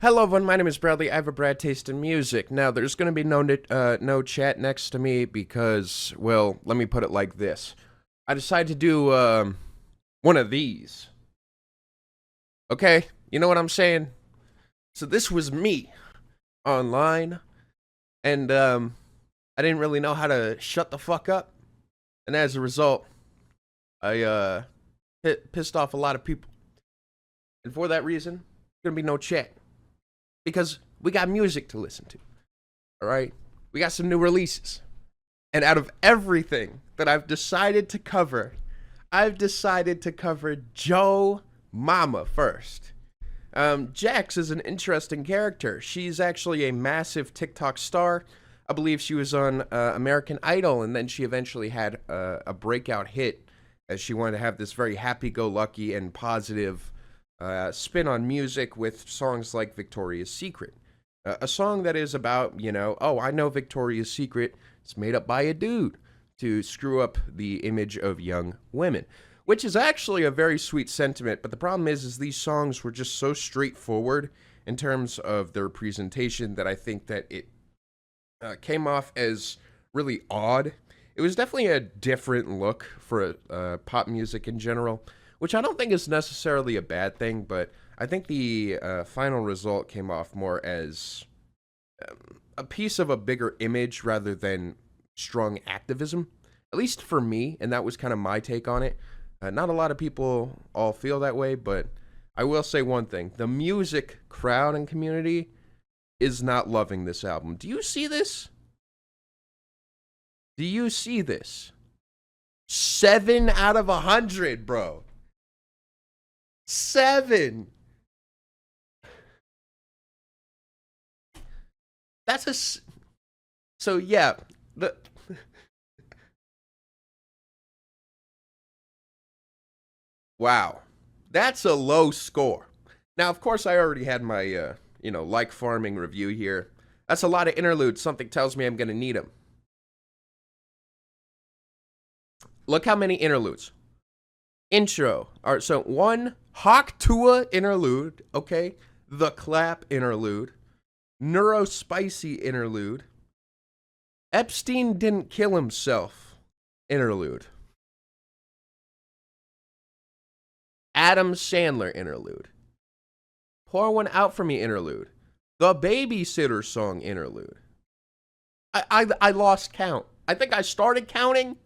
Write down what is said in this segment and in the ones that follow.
Hello, everyone. My name is Bradley. I have a Brad taste in music. Now, there's going to be no chat next to me because, well, let me put it like this. I decided to do one of these. Okay, you know what I'm saying? So this was me online, and I didn't really know how to shut the fuck up, and as a result, I pissed off a lot of people, and for that reason, there's gonna be no chat. Because we got music to listen to, all right? We got some new releases. And out of everything that I've decided to cover Joe Mama first. Jax is an interesting character. She's actually a massive TikTok star. I believe she was on American Idol, and then she eventually had a breakout hit as she wanted to have this very happy-go-lucky and positive spin on music with songs like Victoria's Secret. A song that is about, oh, I know Victoria's Secret. It's made up by a dude to screw up the image of young women, which is actually a very sweet sentiment. But the problem is these songs were just so straightforward in terms of their presentation that I think that it came off as really odd. It was definitely a different look for pop music in general, which I don't think is necessarily a bad thing, but I think the final result came off more as a piece of a bigger image rather than strong activism, at least for me, and that was kind of my take on it. Not a lot of people all feel that way, but I will say one thing. The music crowd and community is not loving this album. Do you see this? Do you see this? 7 out of 100, bro. 7. That's so yeah. Wow, that's a low score. Now, of course, I already had my like farming review here. That's a lot of interludes. Something tells me I'm gonna need them. Look how many interludes. Intro. All right, so 1 Hawk Tua interlude, okay? The Clap interlude. Neurospicy interlude. Epstein didn't kill himself interlude. Adam Sandler interlude. Pour One Out For Me interlude. The Babysitter Song interlude. I lost count. I think I started counting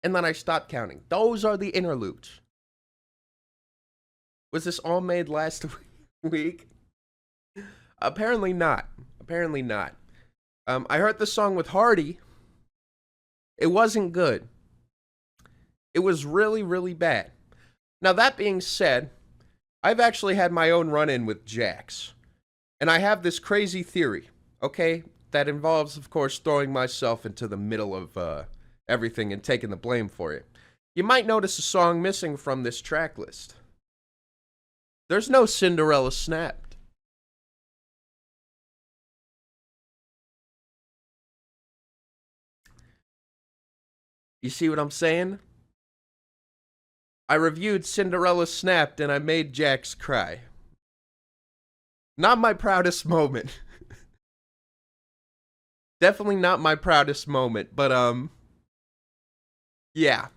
and then I stopped counting. Those are the interludes. Was this all made last week? Apparently not. Apparently not. I heard the song with Hardy. It wasn't good. It was really, really bad. Now, that being said, I've actually had my own run-in with Jax. And I have this crazy theory, okay, that involves, of course, throwing myself into the middle of everything and taking the blame for it. You might notice a song missing from this track list. There's no Cinderella Snapped. You see what I'm saying? I reviewed Cinderella Snapped and I made Jax cry. Not my proudest moment. Definitely not my proudest moment, but yeah.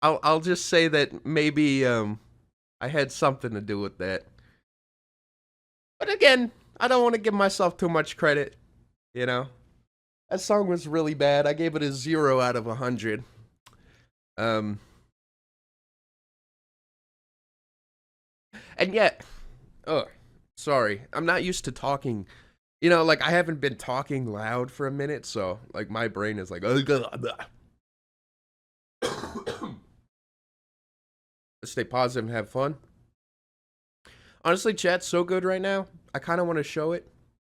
I'll just say that maybe I had something to do with that. But again, I don't want to give myself too much credit, That song was really bad. I gave it a 0 out of 100. And yet, sorry, I'm not used to talking. I haven't been talking loud for a minute, so my brain is like, stay positive and have fun. Honestly, chat's so good right now. I kind of want to show it,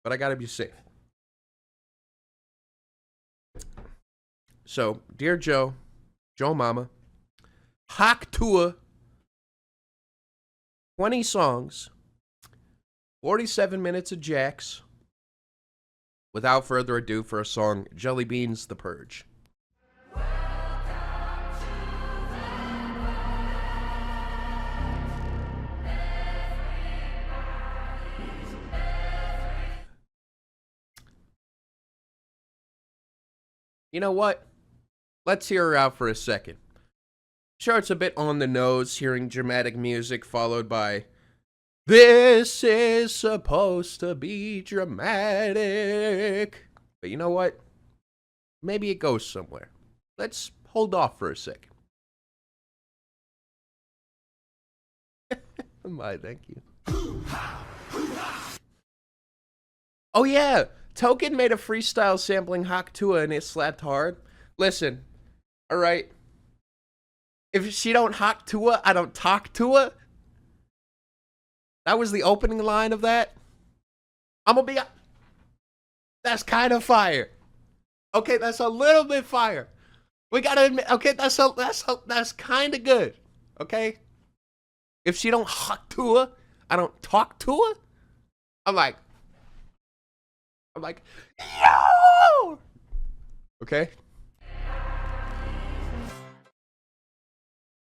but I gotta be safe. So, dear Joe Mama, Hawk Tua, 20 songs, 47 minutes of Jax. Without further ado, for a song, Jelly Beans, The Purge. You know what? Let's hear her out for a second. Sure, it's a bit on the nose hearing dramatic music followed by, "This is supposed to be dramatic." But you know what? Maybe it goes somewhere. Let's hold off for a second. My, thank you. Oh yeah, Token made a freestyle sampling Hawk Tua and it slapped hard. Listen, all right. If she don't Hawk Tua, I don't talk to her. That was the opening line of that. I'm gonna be. That's kind of fire. Okay, that's a little bit fire. We gotta admit. Okay, that's kind of good. Okay. If she don't Hawk to her, I don't talk to her. I'm like, yo. Okay.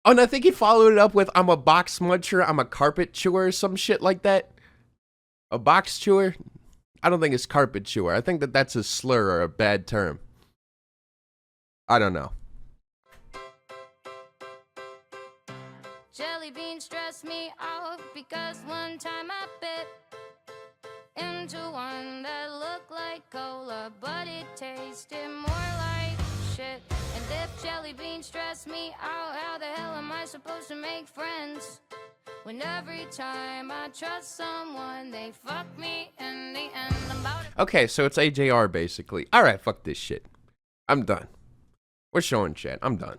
Oh, and I think he followed it up with, "I'm a box muncher, I'm a carpet chewer," or some shit like that. A box chewer? I don't think it's carpet chewer. I think that's a slur or a bad term. I don't know. Jelly beans stress me out because one time I bit into one that looked like cola, but it tasted more like shit. And if jelly beans stress me out, how the hell am I supposed to make friends when every time I trust someone, they fuck me in the end? I'm about to... Okay, so it's AJR basically. All right, fuck this shit. I'm done. We're showing chat. I'm done.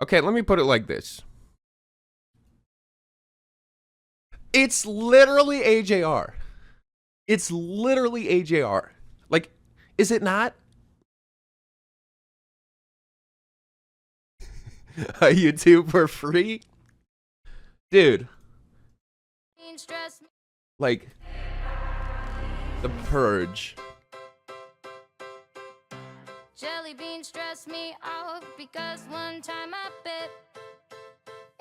Okay, let me put it like this. It's literally AJR. It's literally AJR. Like, is it not? A YouTube for free? Dude. Like, The Purge. Jelly beans stress me out because one time I bit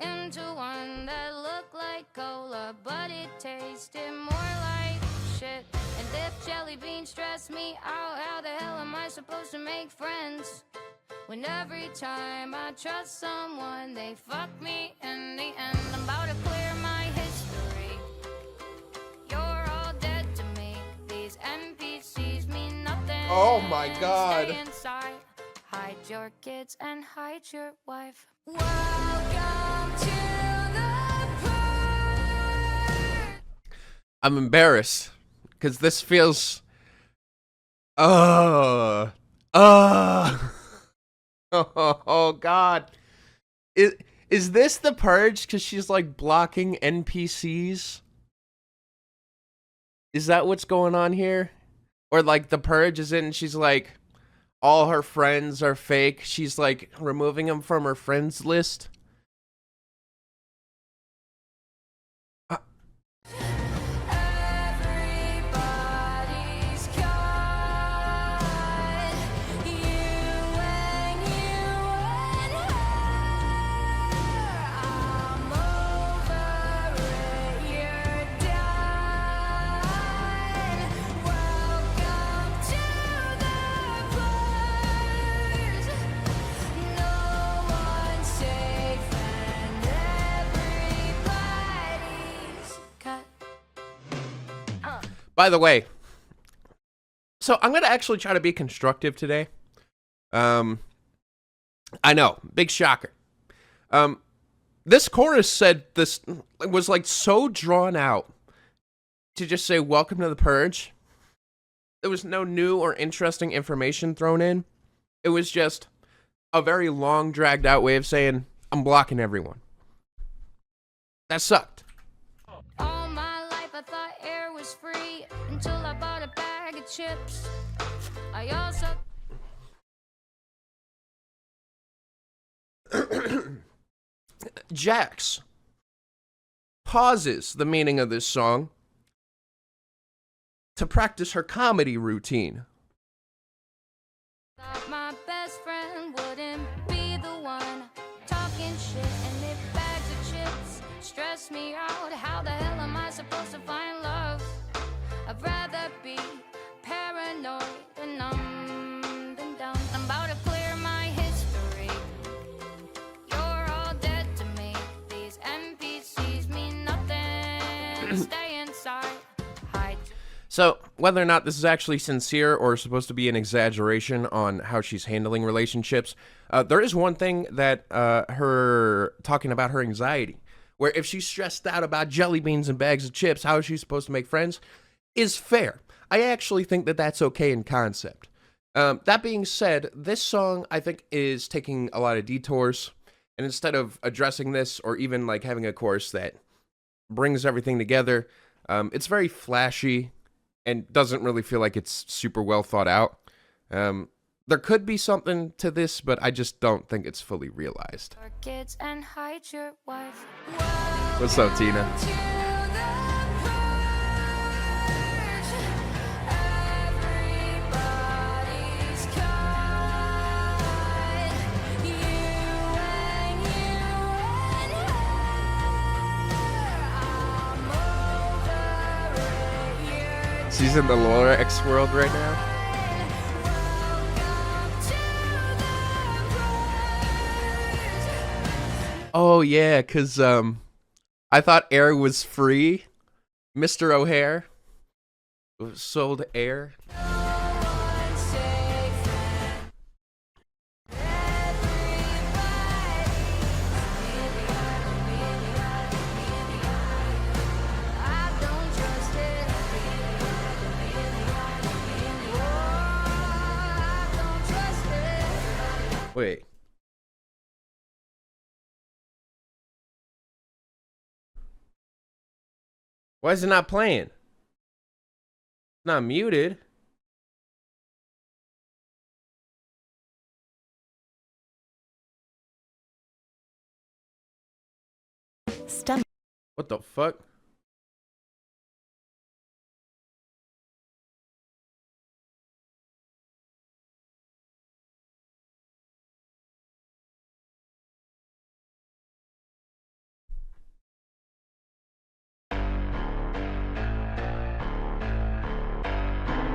into one that looked like cola, but it tasted more like shit. And if jelly beans stress me out, how the hell am I supposed to make friends when every time I trust someone, they fuck me in the end? I'm about to clear my history. You're all dead to me. These NPCs mean nothing. Oh my God. Stay inside. Hide your kids and hide your wife. Welcome to the purge. I'm embarrassed because this feels. Oh God. Is this The Purge because she's like blocking NPCs? Is that what's going on here? Or like The Purge is in, she's like, all her friends are fake. She's like removing them from her friends list. Everybody's cut. You and her. I'm over it. You're done. Welcome to the purge. No one's safe and everybody's cut. By the way, so I'm gonna actually try to be constructive today. I know, big shocker. This chorus said this was like so drawn out to just say "Welcome to the Purge." There was no new or interesting information thrown in. It was just a very long, dragged out way of saying I'm blocking everyone. That sucked. All my life I thought air was free until I bought a bag of chips. I also Jax pauses the meaning of this song to practice her comedy routine. thought my best friend wouldn't be the one talking shit. And if bags of chips stress me out, how the hell am I supposed to find love? I'd rather be paranoid and numb than dumb. stay inside. Hide. So, whether or not this is actually sincere or supposed to be an exaggeration on how she's handling relationships, there is one thing that her talking about her anxiety, where if she's stressed out about jelly beans and bags of chips, how is she supposed to make friends, is fair. I actually think that that's okay in concept. That being said, this song, I think, is taking a lot of detours, and instead of addressing this or even like having a chorus that brings everything together, it's very flashy and doesn't really feel like it's super well thought out. There could be something to this, but I just don't think it's fully realized. Our kids and hide your wife. What's up, Tina? To the purge. Everybody's cut. You and her. I'm over it. You're She's in the Laura X world right now. Oh yeah, cause I thought air was free. Mr. O'Hare sold air. Wait. Why is it not playing? It's not muted. What the fuck?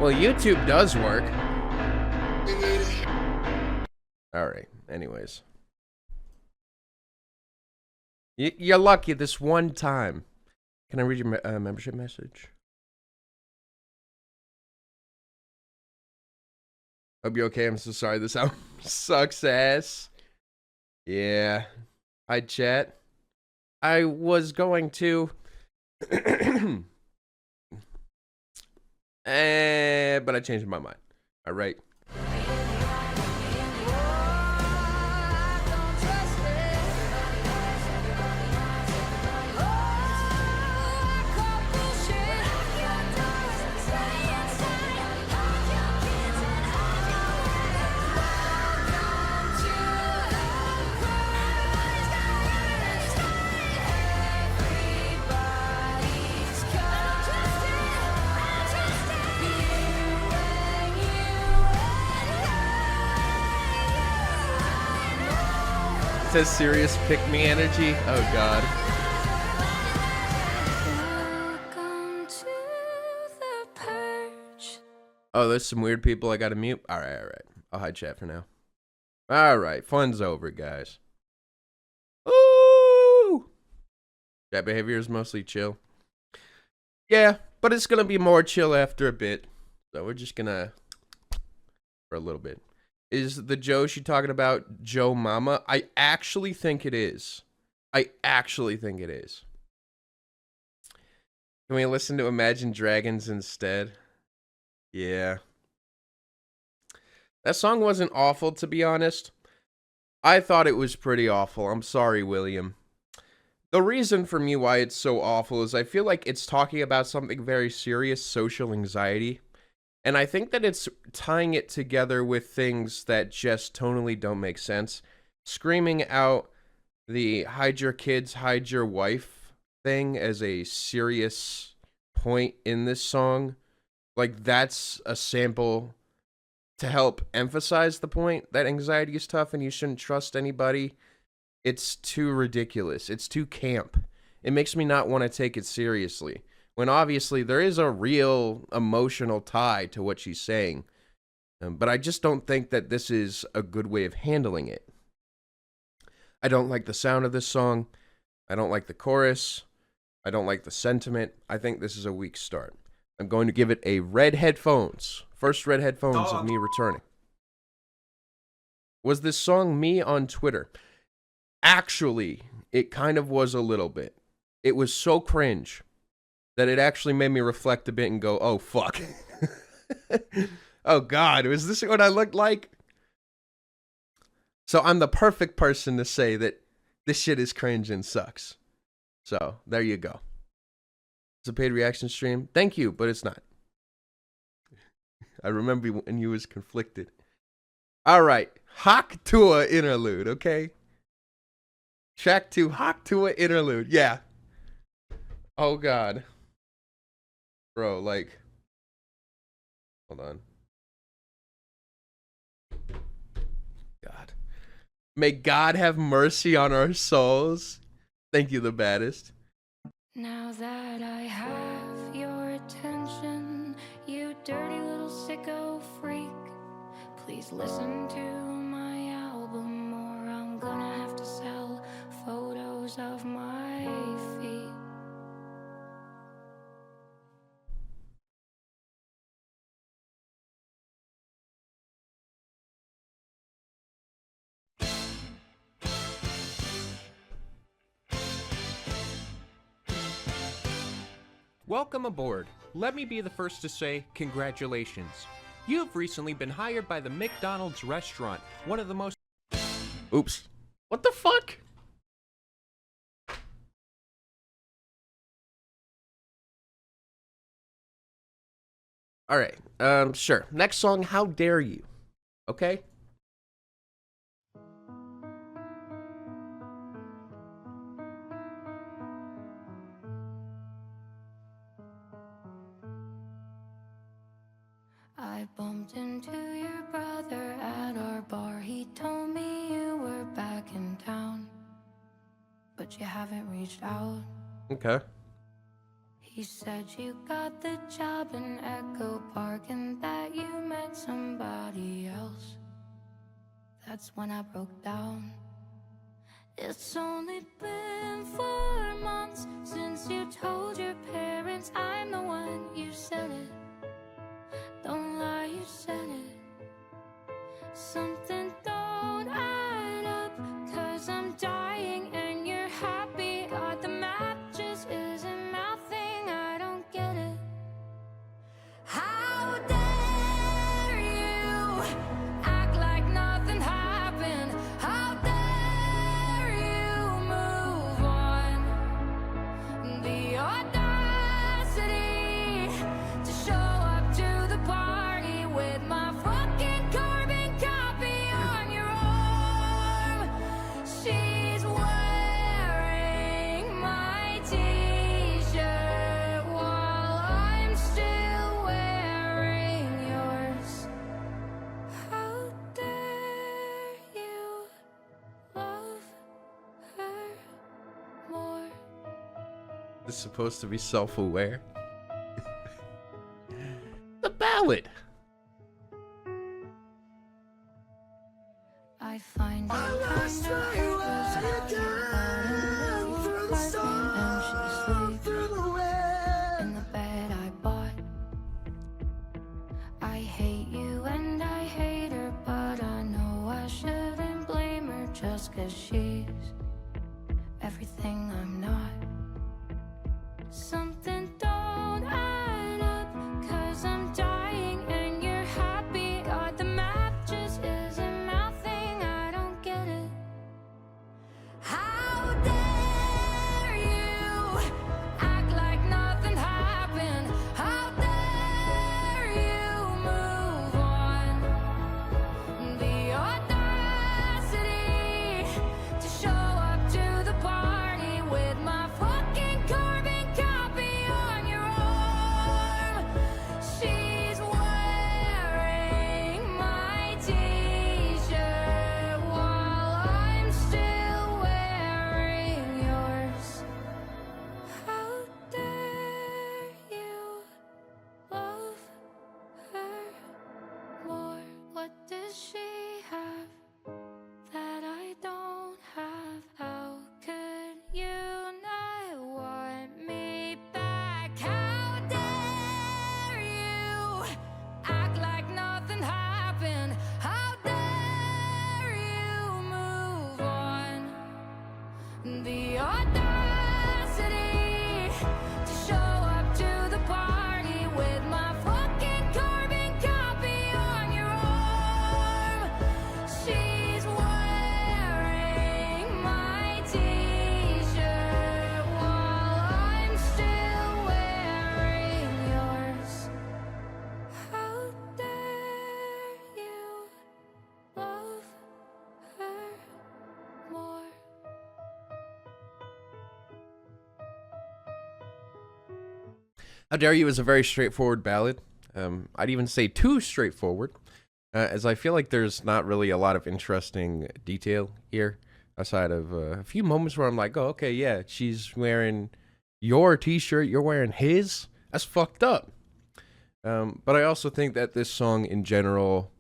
Well, YouTube does work. All right. Anyways. You're lucky this one time. Can I read your membership message? Hope you're okay. I'm so sorry. This album sucks ass. Yeah. Hi, chat. I was going to... but I changed my mind. All right. Says serious pick me energy. Oh god. Welcome to the purge. Oh, there's some weird people I gotta mute. Alright. I'll hide chat for now. Alright, fun's over, guys. Ooh! Chat behavior is mostly chill. Yeah, but it's gonna be more chill after a bit. So we're just gonna for a little bit. Is the Joe she talking about Joe Mama? I actually think it is. Can we listen to Imagine Dragons instead? Yeah. That song wasn't awful, to be honest. I thought it was pretty awful. I'm sorry, William. The reason for me why it's so awful is I feel like it's talking about something very serious, social anxiety. And I think that it's tying it together with things that just tonally don't make sense. Screaming out the hide your kids, hide your wife thing as a serious point in this song. Like, that's a sample to help emphasize the point that anxiety is tough and you shouldn't trust anybody. It's too ridiculous. It's too camp. It makes me not want to take it seriously. When obviously there is a real emotional tie to what she's saying. But I just don't think that this is a good way of handling it. I don't like the sound of this song. I don't like the chorus. I don't like the sentiment. I think this is a weak start. I'm going to give it a red headphones. First red headphones of me returning. Was this song me on Twitter? Actually, it kind of was a little bit. It was so cringe that it actually made me reflect a bit and go, oh, fuck. Oh, God, was this what I looked like? So I'm the perfect person to say that this shit is cringe and sucks. So there you go. It's a paid reaction stream. Thank you, but it's not. I remember when you was conflicted. All right. Hawk Tua interlude, okay? Track 2, Hawk Tua interlude. Yeah. Oh, God. Bro, like. Hold on. God. May God have mercy on our souls. Thank you, the baddest. Now that I have your attention, you dirty little sicko freak, please listen to my album or I'm gonna have to sell photos of my feet. Welcome aboard. Let me be the first to say congratulations. You have recently been hired by the McDonald's restaurant, one of the most... Oops. What the fuck? All right. Sure. Next song, How Dare You? Okay? I bumped into your brother at our bar. He told me you were back in town, but you haven't reached out. Okay. He said you got the job in Echo Park and that you met somebody else. That's when I broke down. It's only been 4 months since you told your parents I'm the one. You said it. Don't lie, you said it. Something don't add up, 'cause I'm dying and you're happy. God, the math just isn't mouthing, I don't get it. How dare you act like nothing happened? How dare you move on? The audacity to show up to the party with my fucking carbon copy on your arm. She's wearing my t-shirt while I'm still wearing yours. How dare you love her more? This is supposed to be self-aware. The ballad. I find it kinda hurtful how you got a new apartment and she sleeps in the bed I bought. I hate you and I hate her, but I know I shouldn't blame her just 'cause she's everything I'm not. Something don't add up, 'cause I'm dying and you're happy. God, the math just isn't mouthing, I don't get it. How dare you act like nothing happened? How dare you move on? The audacity to show up to the party with How Dare You is a very straightforward ballad. I'd even say too straightforward, as I feel like there's not really a lot of interesting detail here, aside of a few moments where I'm like, oh, okay, yeah, she's wearing your t-shirt, you're wearing his. That's fucked up. But I also think that this song in general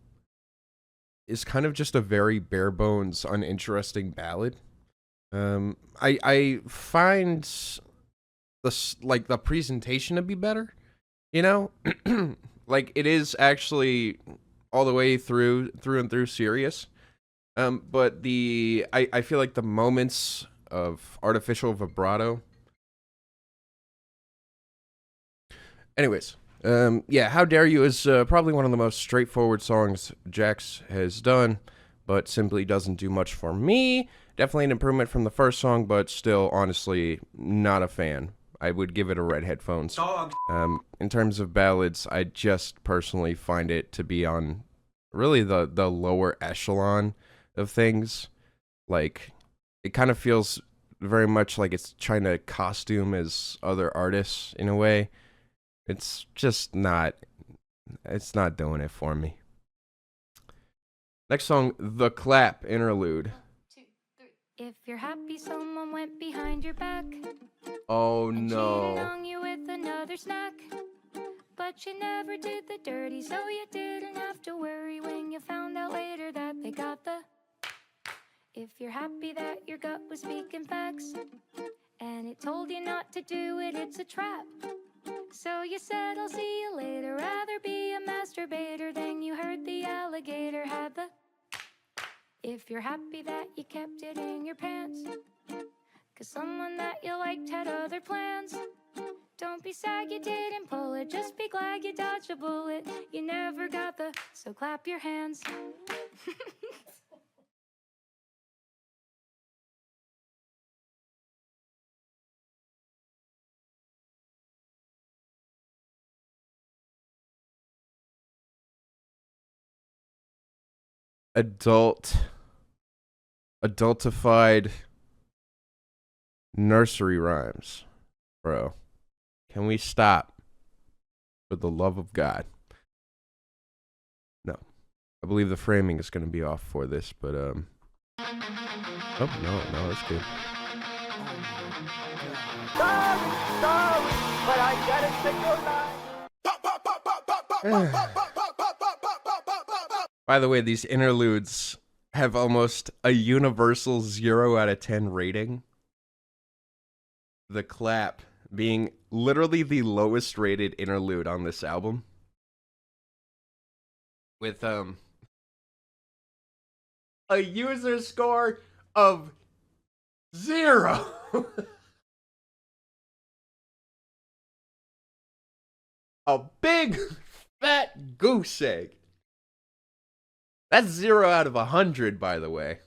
is kind of just a very bare bones, uninteresting ballad. I find the presentation to be better, you know, like it is actually all the way through and through serious. But I feel like the moments of artificial vibrato. Anyways, yeah, How Dare You is probably one of the most straightforward songs Jax has done, but simply doesn't do much for me. Definitely an improvement from the first song, but still, honestly, not a fan. I would give it a red headphones. In terms of ballads, I just personally find it to be on really the lower echelon of things. Like, it kind of feels very much like it's trying to costume as other artists in a way. It's just not, it's not doing it for me. Next song, The Clap Interlude. If you're happy someone went behind your back Oh and cheated no. on you with another snack, but you never did the dirty, so you didn't have to worry when you found out later that they got the. If you're happy that your gut was speaking facts and it told you not to do it, it's a trap. So you said, I'll see you later, rather be a masturbator than you heard the alligator had the. If you're happy that you kept it in your pants, 'cause someone that you liked had other plans. Don't be sad you didn't pull it, just be glad you dodged a bullet. You never got the, so clap your hands. Adultified nursery rhymes. Bro, can we stop? For the love of God. No. I believe the framing is going to be off for this, but, oh, no, that's good. Sorry, but I gotta take your life. By the way, these interludes have almost a universal 0 out of 10 rating. The Clap being literally the lowest rated interlude on this album. With a user score of 0. A big fat goose egg. That's 0 out of 100, by the way.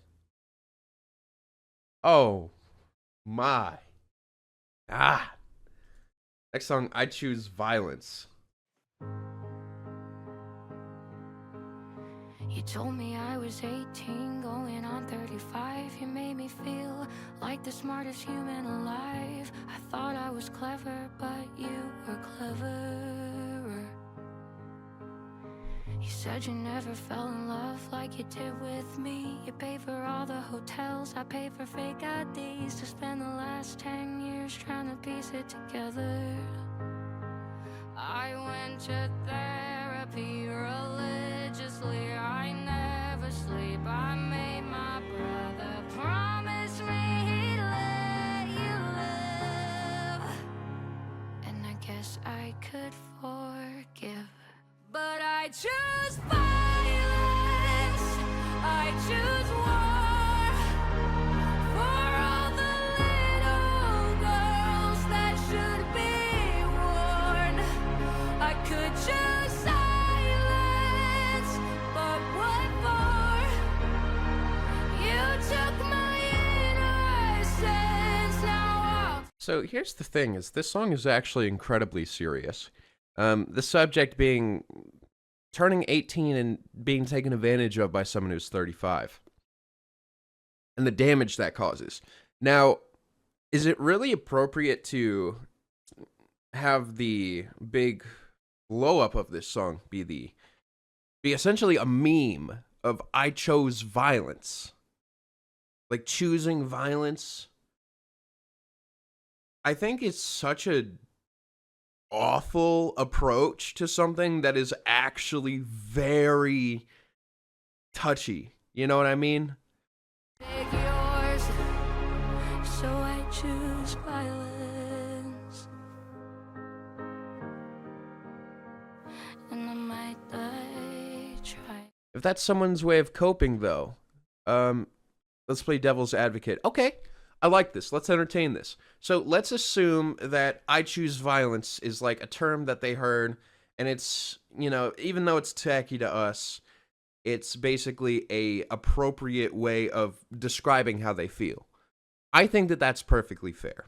Oh my. Next song, I Choose Violence. You told me I was 18, going on 35. You made me feel like the smartest human alive. I thought I was clever, but you were cleverer. You said you never fell in love like you did with me. You paid for all the hotels, I paid for fake IDs to spend the last 10 years trying to piece it together. I went to therapy religiously. I never sleep. I made my brother promise me he'd let you live, and I guess I could forgive. But I choose violence, I choose war, for all the little girls that should be warned. I could choose silence, but what for? You took my innocence, now I'll... So here's the thing, is this song is actually incredibly serious. The subject being turning 18 and being taken advantage of by someone who's 35. And the damage that causes. Now, is it really appropriate to have the big blow up of this song be essentially a meme of I chose violence. Like choosing violence. I think it's such a awful approach to something that is actually very touchy. You know what I mean? Take yours, so I choose violence. And I might die trying. If that's someone's way of coping, though, let's play devil's advocate. Okay, I like this. Let's entertain this. So let's assume that I choose violence is like a term that they heard, and it's, you know, even though it's tacky to us, it's basically a appropriate way of describing how they feel. I think that that's perfectly fair.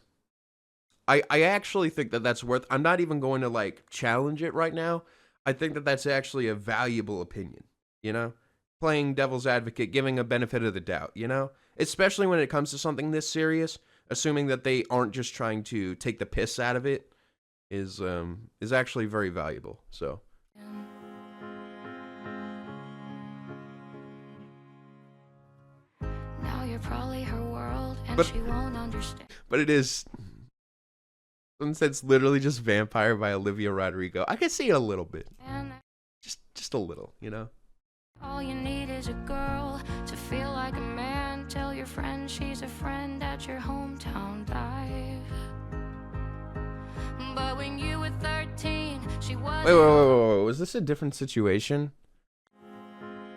I actually think that that's worth... I'm not even going to, like, challenge it right now. I think that that's actually a valuable opinion, you know? Playing devil's advocate, giving a benefit of the doubt, you know? Especially when it comes to something this serious, assuming that they aren't just trying to take the piss out of it is actually very valuable, so... Now you're probably her world, and she won't understand. But it is... Since it's literally just Vampire by Olivia Rodrigo, I can see it a little bit. And Just a little, you know? all you need is a girl to feel like a man. Tell your friend she's a friend at your hometown dive. But when you were 13, she was... Wait. Was this a different situation?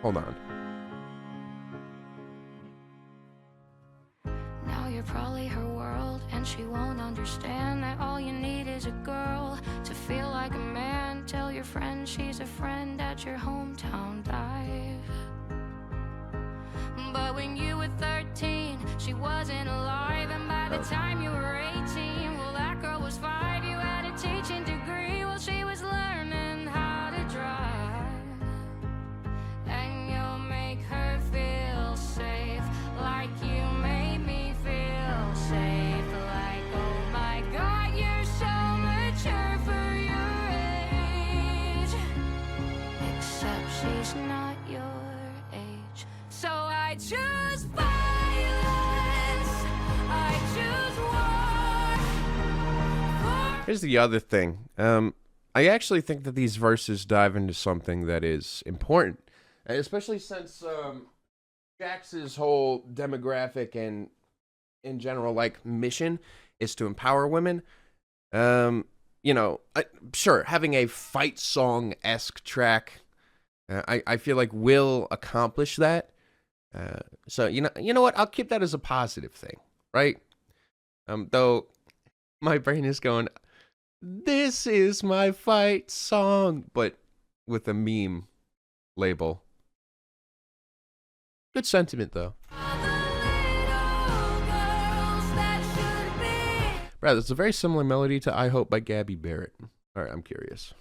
Hold on. Now you're probably her world, and she won't understand that all you need is a girl to feel like a man. Tell your friend she's a friend at your hometown dive. But when you were 13, she wasn't alive, and by the time you were 18, well, that girl was 5. You had a teaching degree, well, she was learning how to drive. And you'll make her feel safe, like you made me feel safe. Like, oh my God, you're so mature for your age. Except she's not your age. So I choose violence. I choose war. Here's the other thing. I actually think that these verses dive into something that is important, especially since Jax's whole demographic and in general, like, mission is to empower women. You know, sure, having a fight song-esque track, I feel like will accomplish that. So you know what? I'll keep that as a positive thing, right? Though my brain is going, this is my fight song, but with a meme label. Good sentiment, though. Brad, it's a very similar melody to I Hope by Gabby Barrett. All right, I'm curious.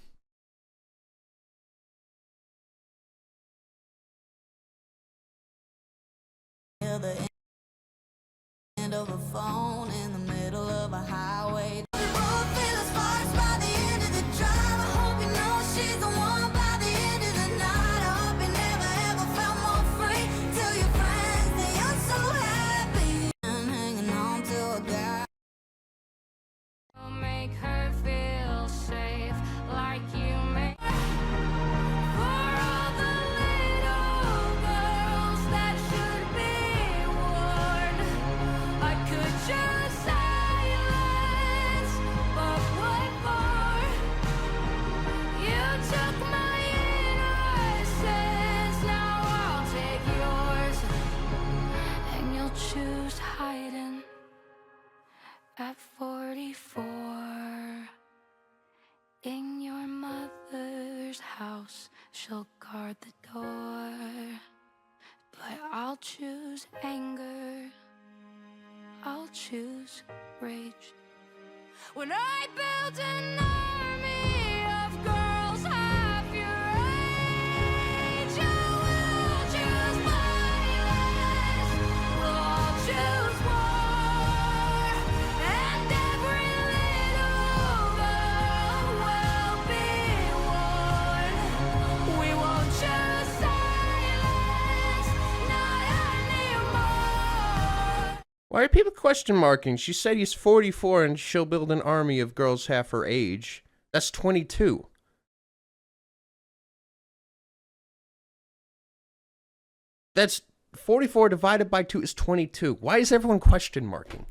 The end of a phone in the middle of a highway. Make her feel safe, like you make. For all the little girls that should be warned, I could choose silence, but what for? You took my innocence, now I'll take yours, and you'll choose hiding. At 44, in your mother's house, she'll guard the door. But I'll choose anger, I'll choose rage. When I built an army of girls half your age, I will choose violence, we'll all choose war. And every little girl Why are people question marking? She said he's 44 and she'll build an army of girls half her age. That's 22. That's 44 divided by 2 is 22. Why is everyone question marking?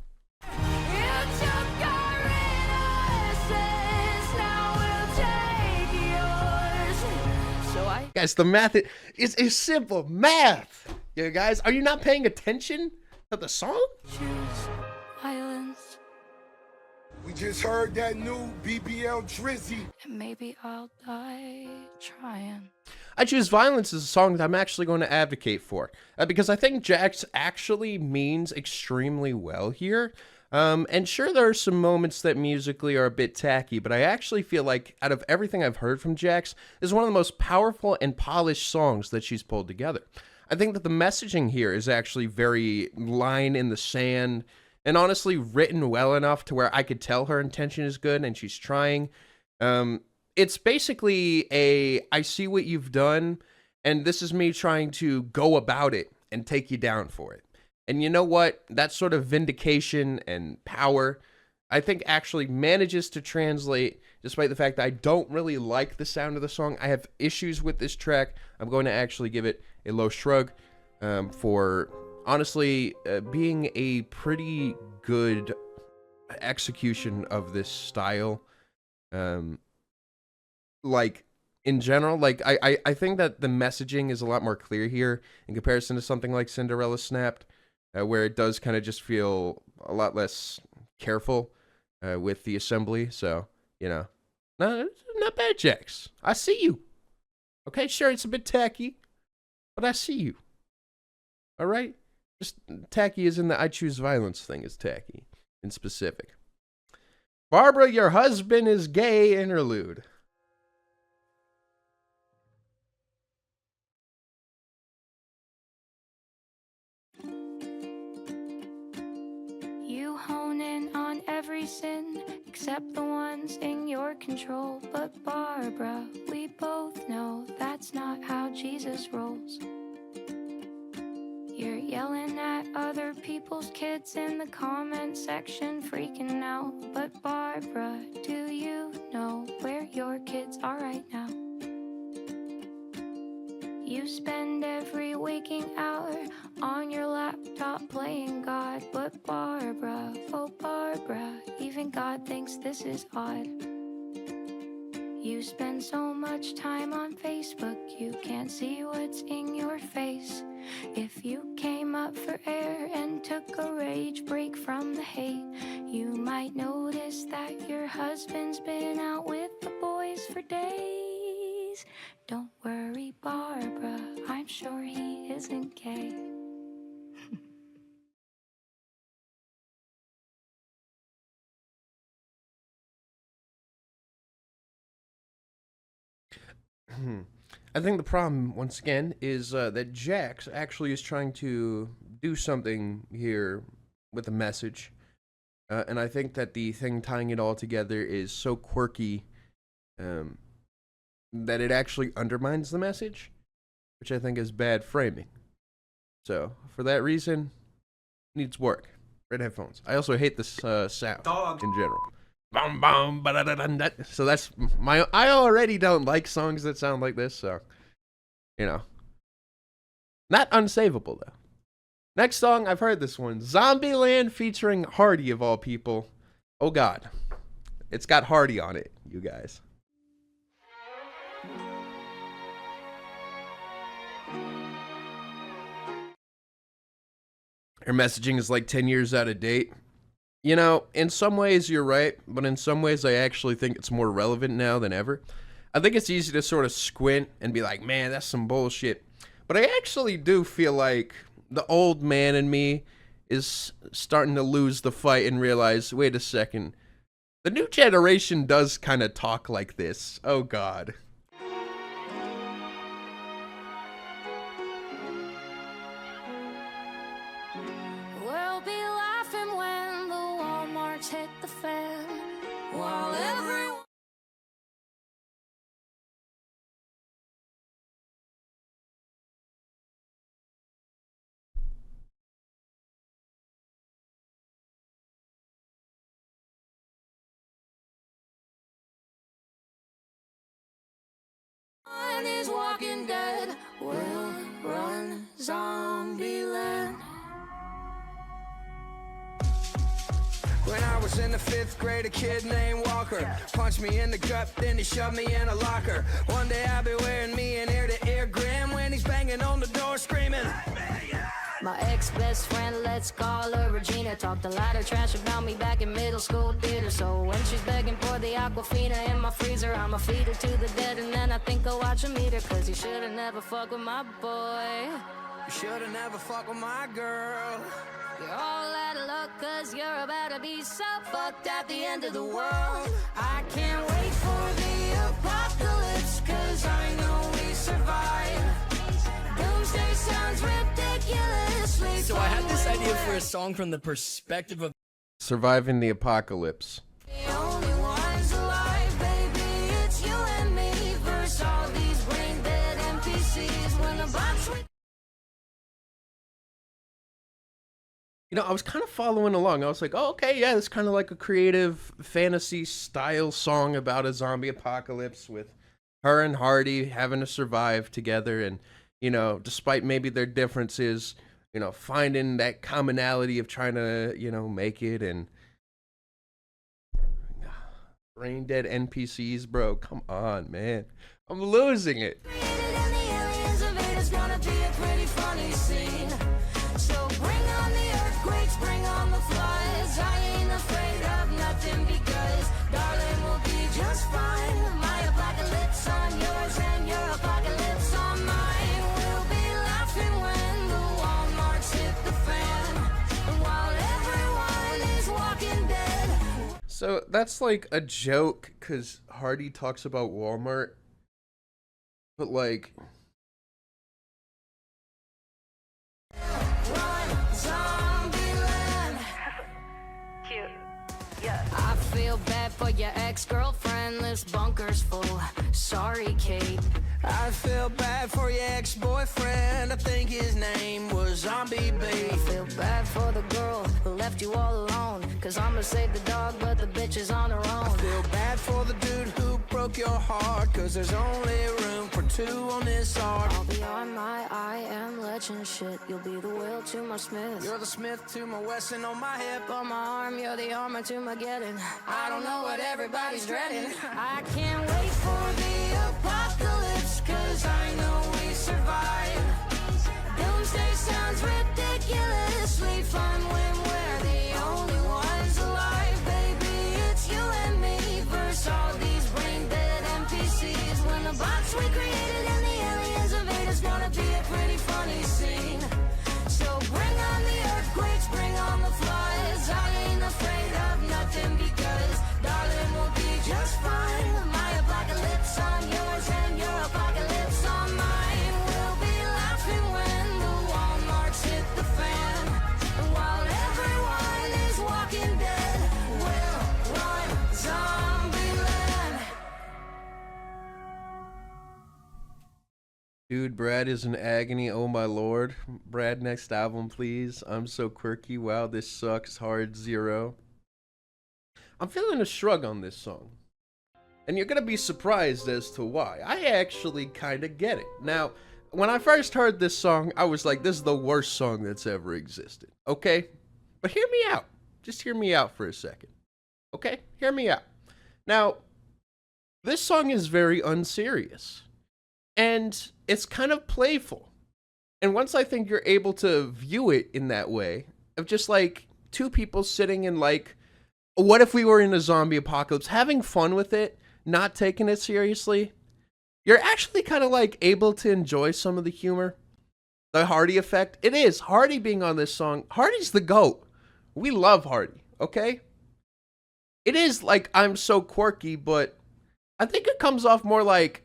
Guys, the math is simple. Math! Yeah, guys, are you not paying attention to the song? Choose violence, We just heard that new BBL Drizzy. and maybe I'll die trying. I Choose Violence is a song that I'm actually going to advocate for because I think Jax actually means extremely well here. And sure, there are some moments that musically are a bit tacky, but I actually feel like out of everything I've heard from Jax, this is one of the most powerful and polished songs that she's pulled together. I think that the messaging here is actually very line in the sand and honestly written well enough to where I could tell her intention is good and she's trying. It's basically I see what you've done, and this is me trying to go about it and take you down for it. And you know what? That sort of vindication and power, I think actually manages to translate, despite the fact that I don't really like the sound of the song. I have issues with this track. I'm going to actually give it a low shrug for honestly being a pretty good execution of this style. Like in general, like I think that the messaging is a lot more clear here in comparison to something like Cinderella Snapped, where it does kind of just feel a lot less careful with the assembly. So, you know, no, not bad, Jax. I see you. Okay, sure, it's a bit tacky, but I see you. All right? Just tacky as in the I Choose Violence thing is tacky in specific. Barbara, your husband is gay interlude. You hone in on every sin except the ones in your control. But Barbara, we both know that's not how Jesus rolls. You're yelling at other people's kids in the comment section, freaking out. But Barbara, do you know where your kids are right now? You spend every waking hour on your laptop playing God. But Barbara, oh Barbara, even God thinks this is odd. You spend so much time on Facebook, you can't see what's in your face. If you came up for air and took a rage break from the hate, you might notice that your husband's been out with the boys for days. Don't worry, Barbara, I'm sure he isn't gay. I think the problem, once again, is that Jax actually is trying to do something here with the message. And I think that the thing tying it all together is so quirky that it actually undermines the message, which I think is bad framing. So, for that reason, needs work. Red headphones. I also hate this sound in general. Bum, bum, ba-da-da-dun-dun. So that's my. I already don't like songs that sound like this, so you know, not unsavable though. Next song, I've heard this one, Zombieland featuring Hardy of all people. Oh God, it's got Hardy on it, you guys. Her messaging is like 10 years out of date. You know, in some ways you're right, but in some ways I actually think it's more relevant now than ever. I think it's easy to sort of squint and be like, man, that's some bullshit. But I actually do feel like the old man in me is starting to lose the fight and realize, wait a second, the new generation does kind of talk like this. Oh God. We'll be laughing when the Walmarts hit the fan, while everyone everyone is walking dead, we'll run zombie land. When I was in the 5th grade, a kid named Walker punched me in the gut, then he shoved me in a locker. One day I'll be wearing me an ear-to-ear grin when he's banging on the door screaming. My ex-best friend, let's call her Regina, talked a lot of trash about me back in middle school theater. So when she's begging for the Aquafina in my freezer, I'ma feed her to the dead, and then I think I'll watch a meter. Cause you should've never fucked with my boy. You should've never fucked with my girl. You're all out of luck cause you're about to be so fucked at the end of the world. I can't wait for the apocalypse cause I know we survive. Doomsday sounds ridiculously So I had this idea for a song from the perspective of Surviving the apocalypse. the only ones alive, baby. It's you and me versus all these brain dead NPCs. When the box You know, I was kind of following along. I was like, oh, okay, yeah, it's kind of like a creative fantasy style song about a zombie apocalypse with her and Hardy having to survive together and, you know, despite maybe their differences, you know, finding that commonality of trying to, you know, make it. And brain dead NPCs, bro, come on, man. I'm losing it. created and the aliens invade is gonna be a pretty funny scene. So bring on the earthquakes, bring on the floods. I ain't afraid of nothing because, darling, we'll be just fine. My apocalypse on yours and your apocalypse on mine. We'll be laughing when the Walmarts hit the fan, and while everyone is walking dead. So that's like a joke because Hardy talks about Walmart, but like, Run, Zombieland. I feel bad for your ex-girlfriend. This bunker's full. Sorry, Kate. I feel bad for your ex-boyfriend. I think his name was Zombie I Babe. feel bad for the girl who left you all alone. Cause I'ma save the dog, but the bitch is on her own. Feel bad for the dude who broke your heart, cause there's only room for 2 on this art. I'll be on my I am legend shit. You'll be the Will to my Smith. You're the Smith to my Wesson on my hip. On my arm, you're the armor to my Geddon. I don't know what everybody's dreading. I can't wait for the apocalypse, cause I know we survive. Doomsday sounds ridiculously fun when we're the only ones alive, baby. It's you and me versus all these brain dead NPCs. When the box we created and the aliens invade is gonna be a pretty funny scene. So bring on the earthquakes, bring on the floods. I ain't afraid of nothing because, darling, we'll be just fine. My apocalypse on yours and your apocalypse on mine. We'll be laughing when the Walmarts hit the fan, and while everyone is walking dead, we'll run Zombieland. dude, Brad is in agony. Oh my lord. Brad, next album, please. I'm so quirky. Wow, this sucks. Hard 0. I'm feeling a shrug on this song. And you're gonna be surprised as to why. I actually kinda get it. Now, when I first heard this song, I was like, this is the worst song that's ever existed. Okay? But hear me out. Just hear me out for a second. Okay? Hear me out. Now, this song is very unserious. And it's kind of playful. And once I think you're able to view it in that way, of just like two people sitting in like, what if we were in a zombie apocalypse, having fun with it, not taking it seriously, you're actually kind of like able to enjoy some of the humor. The Hardy effect. It is. Hardy being on this song. Hardy's the GOAT. We love Hardy, okay? It is like, I'm so quirky, but I think it comes off more like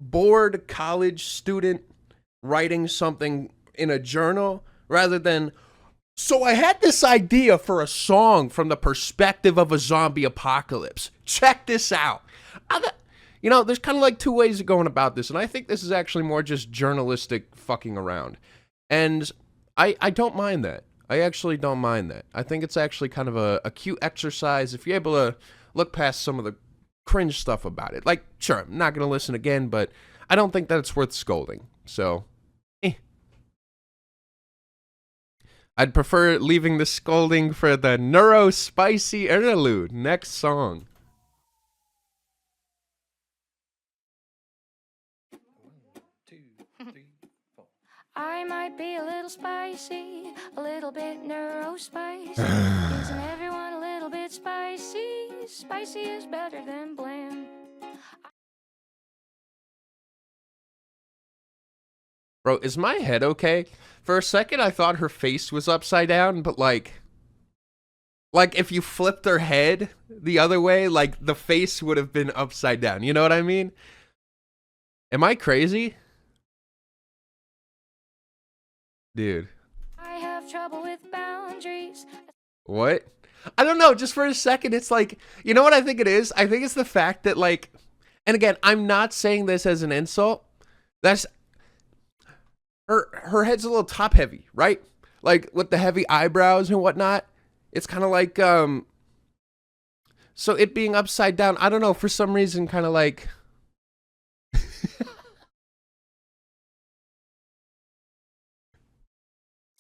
bored college student writing something in a journal rather than, so I had this idea for a song from the perspective of a zombie apocalypse. Check this out. You know, there's kind of like two ways of going about this, and I think this is actually more just journalistic fucking around. And I don't mind that. I actually don't mind that. I think it's actually kind of a cute exercise if you're able to look past some of the cringe stuff about it. Like, sure, I'm not going to listen again, but I don't think that it's worth scolding. So, I'd prefer leaving the scolding for the neuro spicy interlude. Next song. I might be a little spicy, a little bit neuro-spicy. Isn't everyone a little bit spicy? Spicy is better than bland. Bro, is my head okay? For a second, I thought her face was upside down, but like if you flipped her head the other way, like the face would have been upside down. You know what I mean? Am I crazy? Dude. I have trouble with boundaries. What? I don't know. Just for a second, it's like, you know what I think it is? I think it's the fact that, like, and again, I'm not saying this as an insult. That's her head's a little top heavy, right? Like with the heavy eyebrows and whatnot. It's kind of like, so it being upside down, I don't know, for some reason, kind of like,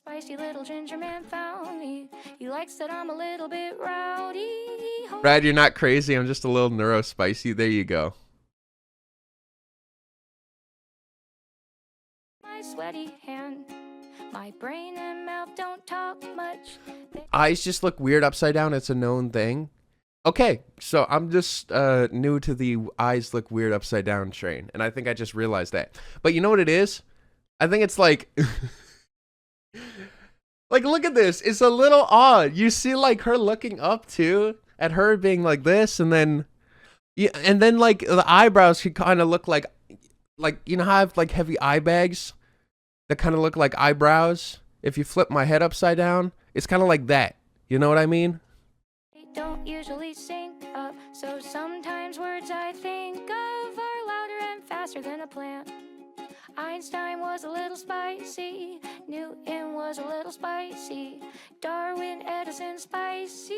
Spicy little ginger man found me. He likes that I'm a little bit rowdy. Brad, you're not crazy. I'm just a little neuro spicy. There you go. My sweaty hand. My brain and mouth don't talk much. Eyes just look weird upside down. It's a known thing. Okay, so I'm just new to the eyes look weird upside down train, and I think I just realized that. But you know what it is? I think it's like, like look at this. It's a little odd. You see, like her looking up too, at her being like this, and then, yeah, and then like the eyebrows could kind of look like you know how I have like heavy eye bags that kind of look like eyebrows. If you flip my head upside down, it's kind of like that. You know what I mean? They don't usually sync up, so sometimes words I think of are louder and faster than a plant. Einstein was a little spicy, Newton was a little spicy, Darwin, Edison, spicy.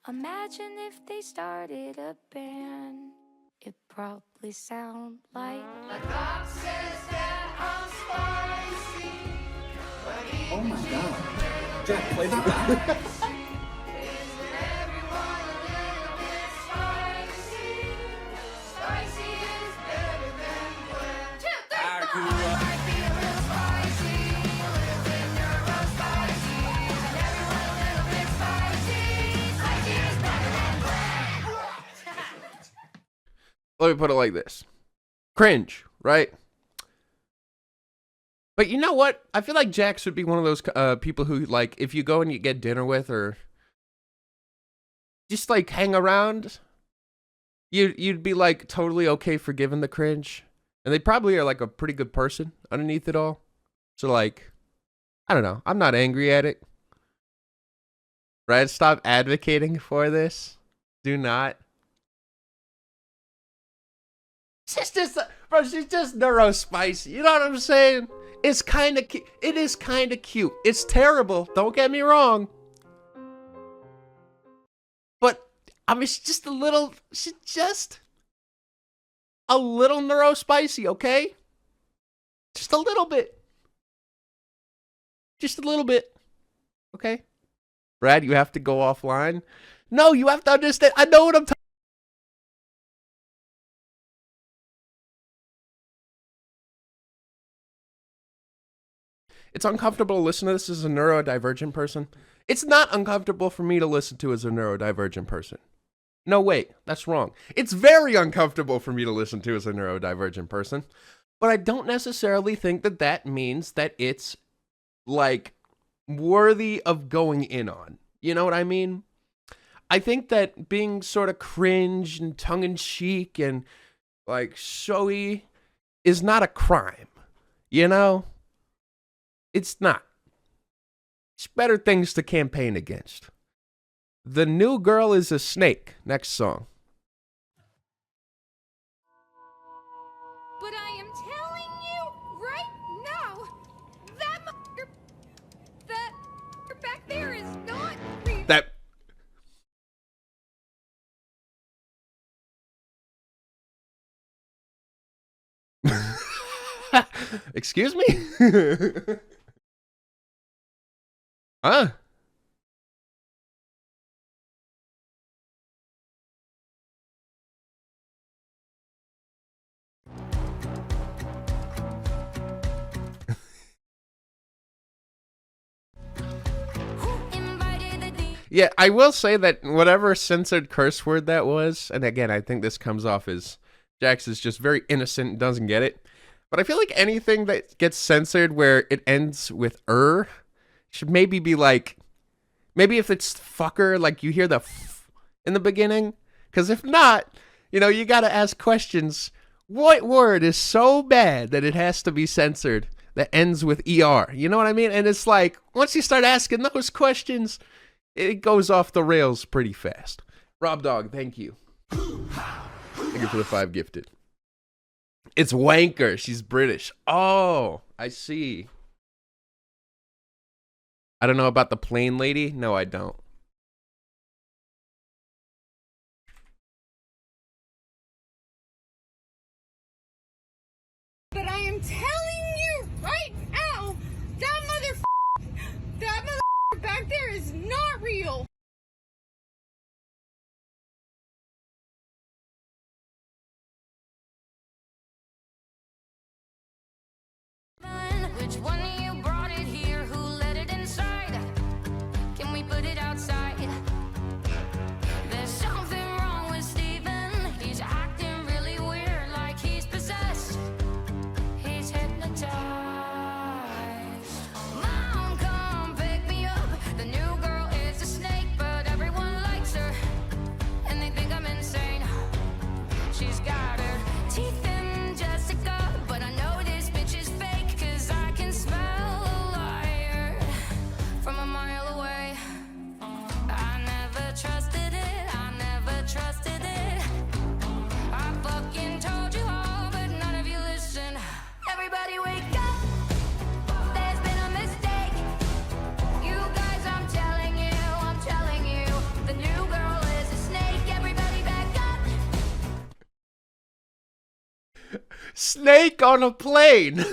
Imagine if they started a band. It probably sound like a cop says that I'm spicy. Oh my god. Jack, play that back. Let me put it like this. Cringe, right? But you know what? I feel like Jax would be one of those people who, like, if you go and you get dinner with or just, like, hang around, you'd be, like, totally okay forgiving the cringe. And they probably are, like, a pretty good person underneath it all. So, like, I don't know. I'm not angry at it. Brad, stop advocating for this. Do not. She's just, bro, she's just neuro spicy. You know what I'm saying? It's kind of cute. It is kind of cute. It's terrible. Don't get me wrong. But, I mean, she's just a little neuro spicy, okay? Just a little bit. Just a little bit. Okay? Brad, you have to go offline. No, you have to understand. I know what I'm talking. It's uncomfortable to listen to this as a neurodivergent person. It's not uncomfortable for me to listen to as a neurodivergent person. No, wait, that's wrong. It's very uncomfortable for me to listen to as a neurodivergent person. But I don't necessarily think that that means that it's, like, worthy of going in on. You know what I mean? I think that being sort of cringe and tongue-in-cheek and, like, showy is not a crime. You know? It's not. It's better things to campaign against. The New Girl is a Snake. Next song. But I am telling you right now, that back there is not real. That Excuse me? Huh? Yeah, I will say that whatever censored curse word that was, and again, I think this comes off as Jax is just very innocent and doesn't get it. But I feel like anything that gets censored where it ends with should maybe be like, maybe if it's fucker, like you hear the f in the beginning. Because if not, you know, you got to ask questions. What word is so bad that it has to be censored that ends with ER? You know what I mean? And it's like, once you start asking those questions, it goes off the rails pretty fast. Rob Dog, thank you. Thank you for the 5 gifted. It's wanker. She's British. Oh, I see. I don't know about the plane lady. No, I don't. But I am telling you right now, that mother back there is not real. Which one of you brought it here? Who let it inside? Can we put it outside? There's something wrong with Steven. He's acting really weird, like he's possessed. He's hypnotized. Mom, come pick me up. The new girl is a snake, but everyone likes her. And they think I'm insane. She's got her teeth in Jessica, but I know this bitch is fake, 'cause I can smell a liar from a mile away. I never trusted it, I never trusted it. I fucking told you all, but none of you listen. Everybody wake up, there's been a mistake. You guys, I'm telling you, the new girl is a snake. Everybody back up. Snake on a plane.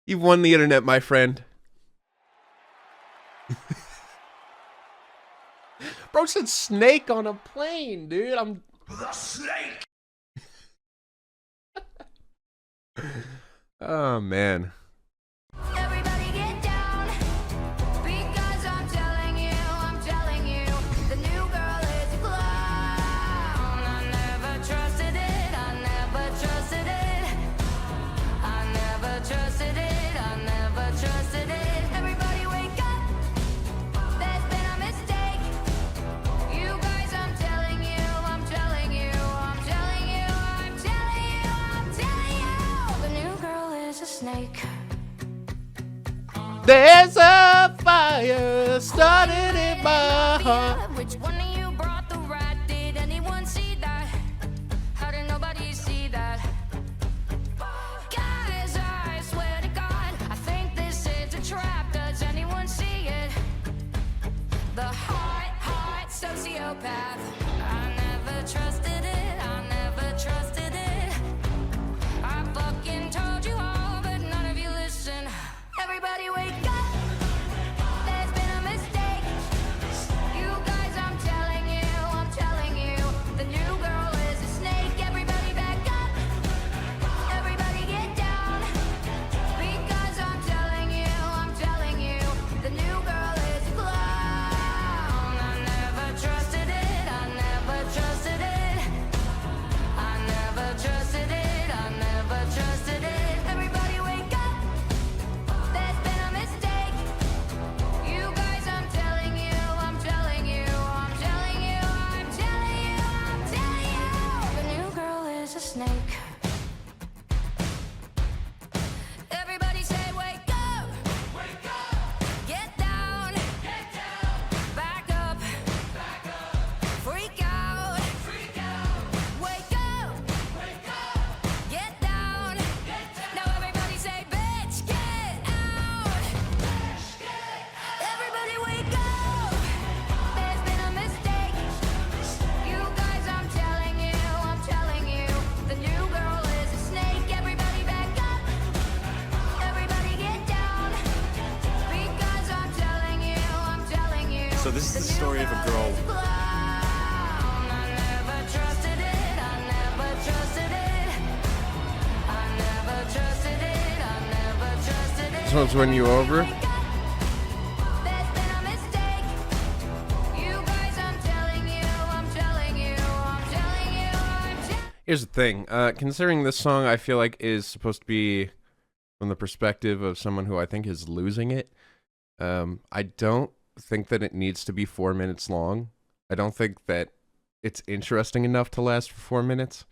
You've won the internet, my friend. Bro said snake on a plane, dude. I'm the snake. Oh man. Everybody get down, because I'm telling you, the new girl is a clown. I never trusted it, I never trusted it. I never trusted it, I never trusted it. Everybody wake up, there's been a mistake. You guys, I'm telling you, the new girl is a snake. There's a fire started in my heart. Which one of you brought the rat? Did anyone see that? How did nobody see that? Guys, I swear to God, I think this is a trap. Does anyone see it? The hot sociopath. I never trusted it, I never trusted it. I fucking told you all, but none of you listen. Everybody wake up, there's been a mistake. You guys, I'm telling you, the new girl is a snake. Everybody back up, everybody get down, because I'm telling you, the new girl is a clown. I never trusted it, I never trusted it. I never trusted it, I never trusted it. Everybody wake up, there's been a mistake. You guys, I'm telling you, the new girl is a snake. Everybody say wake up, get down, back up, freak out, wake up, get down. Now everybody say bitch, get out. Everybody wake up, there's been a mistake. You guys, I'm telling you, the new this is the story of a girl. This one's Win You Over. Here's the thing. Considering this song, I feel like is supposed to be from the perspective of someone who I think is losing it. I don't think that it needs to be 4 minutes long. I don't think that it's interesting enough to last for 4 minutes.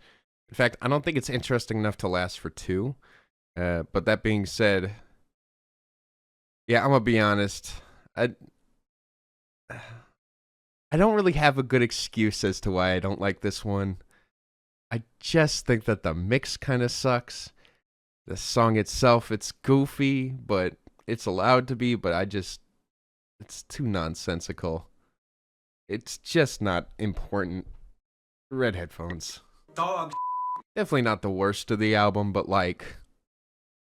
In fact, I don't think it's interesting enough to last for 2. But that being said, yeah, I'm gonna be honest. I don't really have a good excuse as to why I don't like this one. I just think that the mix kind of sucks. The song itself, it's goofy, but it's allowed to be, but it's too nonsensical. It's just not important. Red Headphones. Dog. Definitely not the worst of the album, but like,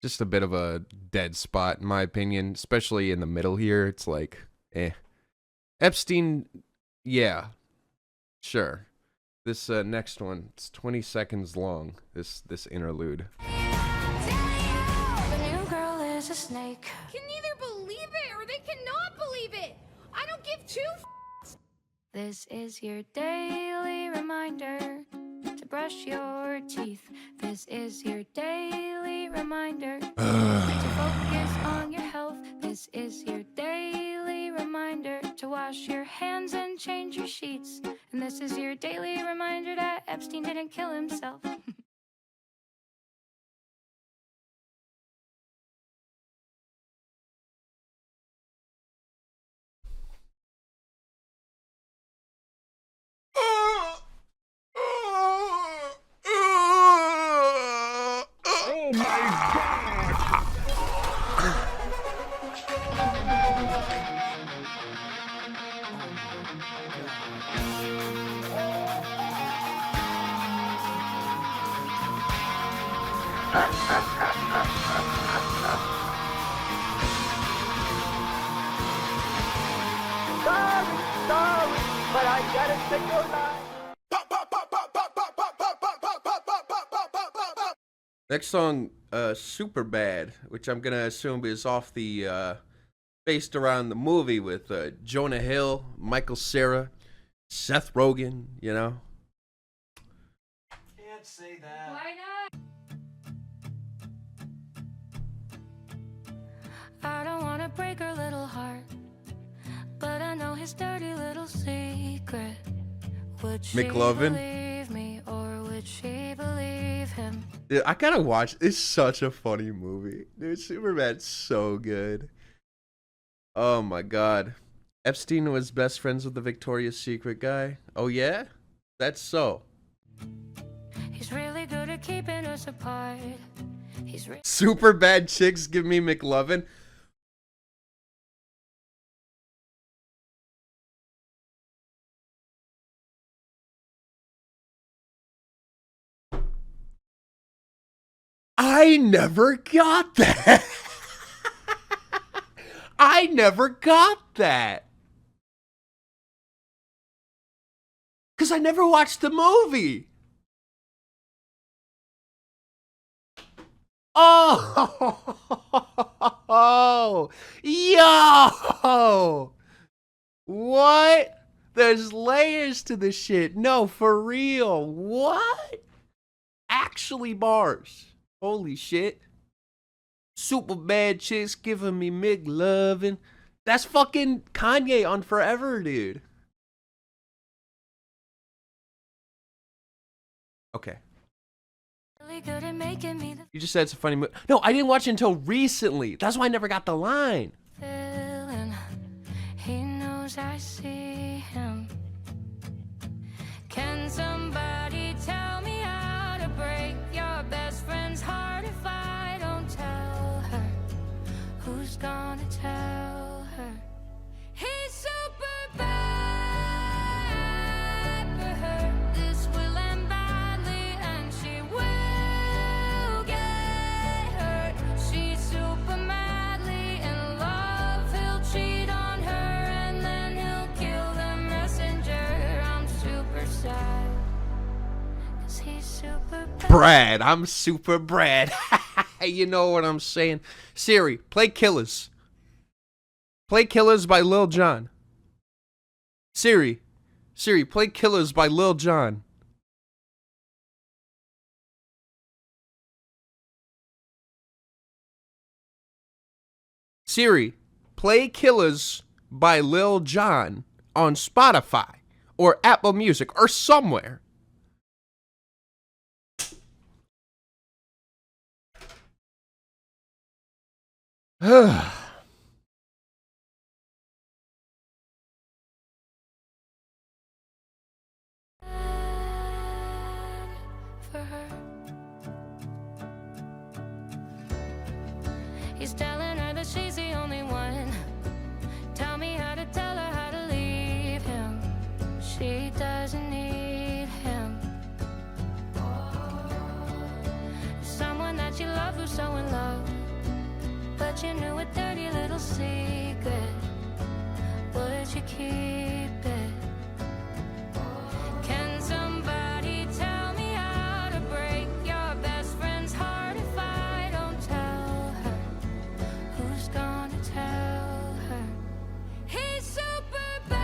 just a bit of a dead spot in my opinion, especially in the middle here. It's like, eh. Epstein, yeah, sure. This next one, it's 20 seconds long, this interlude. The new girl is a snake. Can neither believe it or they cannot believe it. I don't give two f***s. This is your daily reminder to brush your teeth. This is your daily reminder to focus on your health. This is your daily reminder to wash your hands and change your sheets. And this is your daily reminder that Epstein didn't kill himself. Oh my God! Sorry, but I gotta say goodnight. Next song, Super Bad, which I'm gonna assume is off the, based around the movie with Jonah Hill, Michael Cera, Seth Rogen, you know? Can't say that. Why not? I don't wanna break her little heart, but I know his dirty little secret. Would she McLovin? believe me or would she believe him? Dude, I gotta watch. It's such a funny movie. Dude, Superbad's so good. Oh my God. Epstein was best friends with the Victoria's Secret guy. Oh yeah? That's so. He's really good at keeping us apart. Super bad chicks give me McLovin. I never got that. I never got that. Because I never watched the movie. Oh, yo. What? There's layers to this shit. No, for real. What? Actually bars. Holy shit. Super bad chicks giving me McLovin. That's fucking Kanye on Forever, dude. Okay. Really good at making me the You just said it's a funny movie. No, I didn't watch it until recently. That's why I never got the line. villain. He knows I see him. Can somebody tell me how to break your best friend's heart if I don't tell her? Who's gonna tell her? He's super bad for her. This will end badly and she will get hurt. She's super madly in love. He'll cheat on her and then he'll kill Brad. I'm super Brad. You know what I'm saying? Siri, play Killers. Play Killers by Lil Jon. Siri, play Killers by Lil Jon. Siri, play Killers by Lil Jon on Spotify or Apple Music or somewhere. For her. He's telling her that she's the only one. Tell me how to tell her how to leave him. She doesn't need him. Someone that you love who's so in love, but you knew a dirty little secret. Would you keep it? Can somebody tell me how to break your best friend's heart if I don't tell her? Who's gonna tell her? He's super bad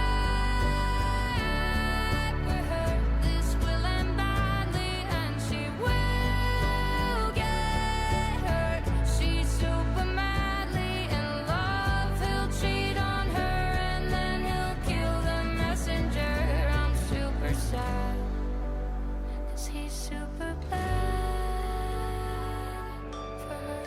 for her. This will end badly and she will get hurt. She's super madly in love. He'll cheat on her and then he'll kill the messenger. I'm super sad, 'cause he's super bad for her.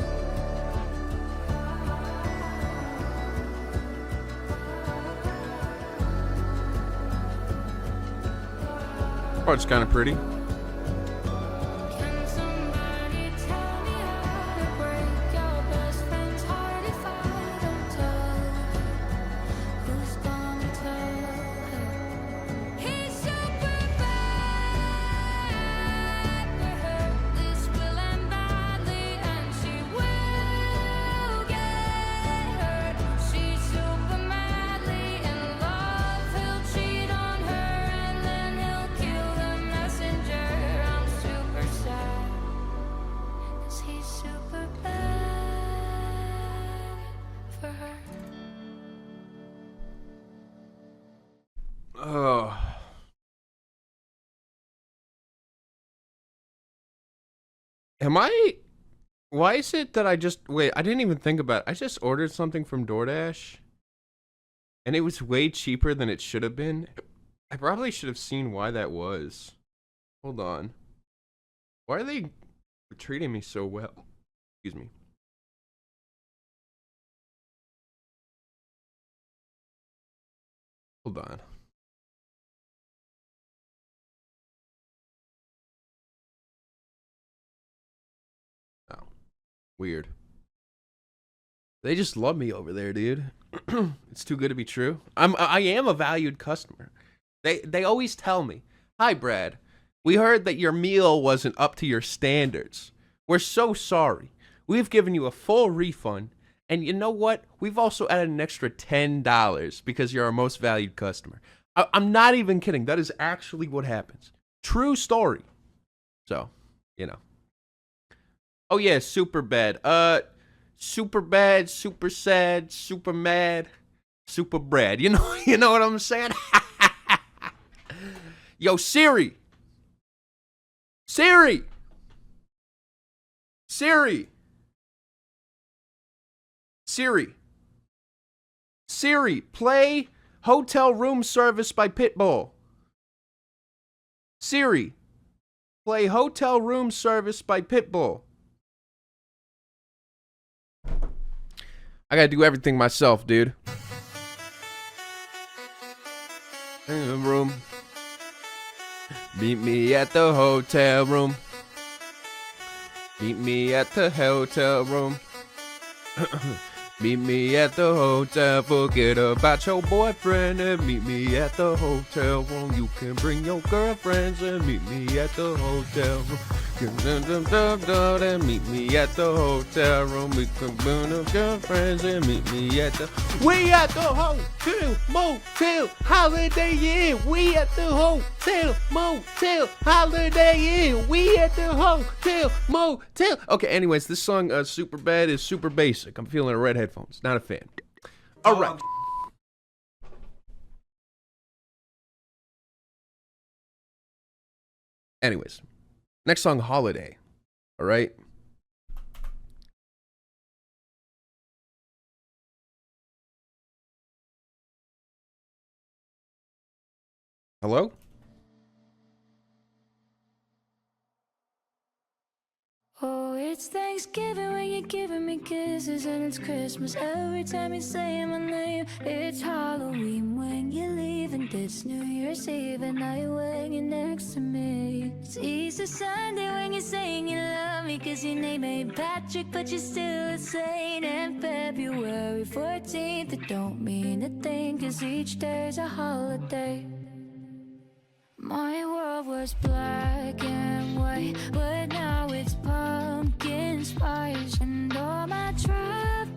Oh, it's kind of pretty. Can somebody tell me how to break your best friend's heart if I don't tell her? Who's gonna tell her? He's super bad for her. This will end badly and she will get hurt. She's super madly in love. He'll cheat on her and then he'll kill the messenger. I'm super sad, 'cause he's super bad for her. Oh. Why is it that I didn't even think about it. I just ordered something from DoorDash and it was way cheaper than it should have been. I probably should have seen why that was. Hold on. Why are they treating me so well? Excuse me. Hold on. Oh, weird. They just love me over there, dude. It's too good to be true. I am a valued customer. They always tell me, "Hi, Brad. We heard that your meal wasn't up to your standards. We're so sorry. We've given you a full refund, and you know what? We've also added an extra $10 because you're our most valued customer." I'm not even kidding. That is actually what happens. True story. So, you know. Oh yeah, super bad. Super bad, super sad, super mad, super Brad. You know what I'm saying? Yo, Siri. Siri, play Hotel Room Service by Pitbull. Siri, play Hotel Room Service by Pitbull. I gotta do everything myself, dude. In the room. Meet me at the hotel room. Meet me at the hotel room. Meet me at the hotel. Forget about your boyfriend and meet me at the hotel room. You can bring your girlfriends and meet me at the hotel room. Meet me at the hotel room. We can good friends and meet me at the. We at the hotel, motel, Holiday Inn. We at the hotel, motel, Holiday Inn. We at the hotel, motel. Okay, anyways, this song, Super Bad, is super basic. I'm feeling a red headphones. Not a fan. All right. Anyways, next song, Holiday. All right. Hello? Oh, it's Thanksgiving when you're giving me kisses, and it's Christmas every time you say my name. It's Halloween when you leave, and it's New Year's Eve at night when you're next to me. It's Easter Sunday when you're saying you love me, 'cause your name ain't Patrick, but you're still a saint. And February 14th, it don't mean a thing, 'cause each day's a holiday. My world was black and white, but now it's pumpkin spice and all my trap.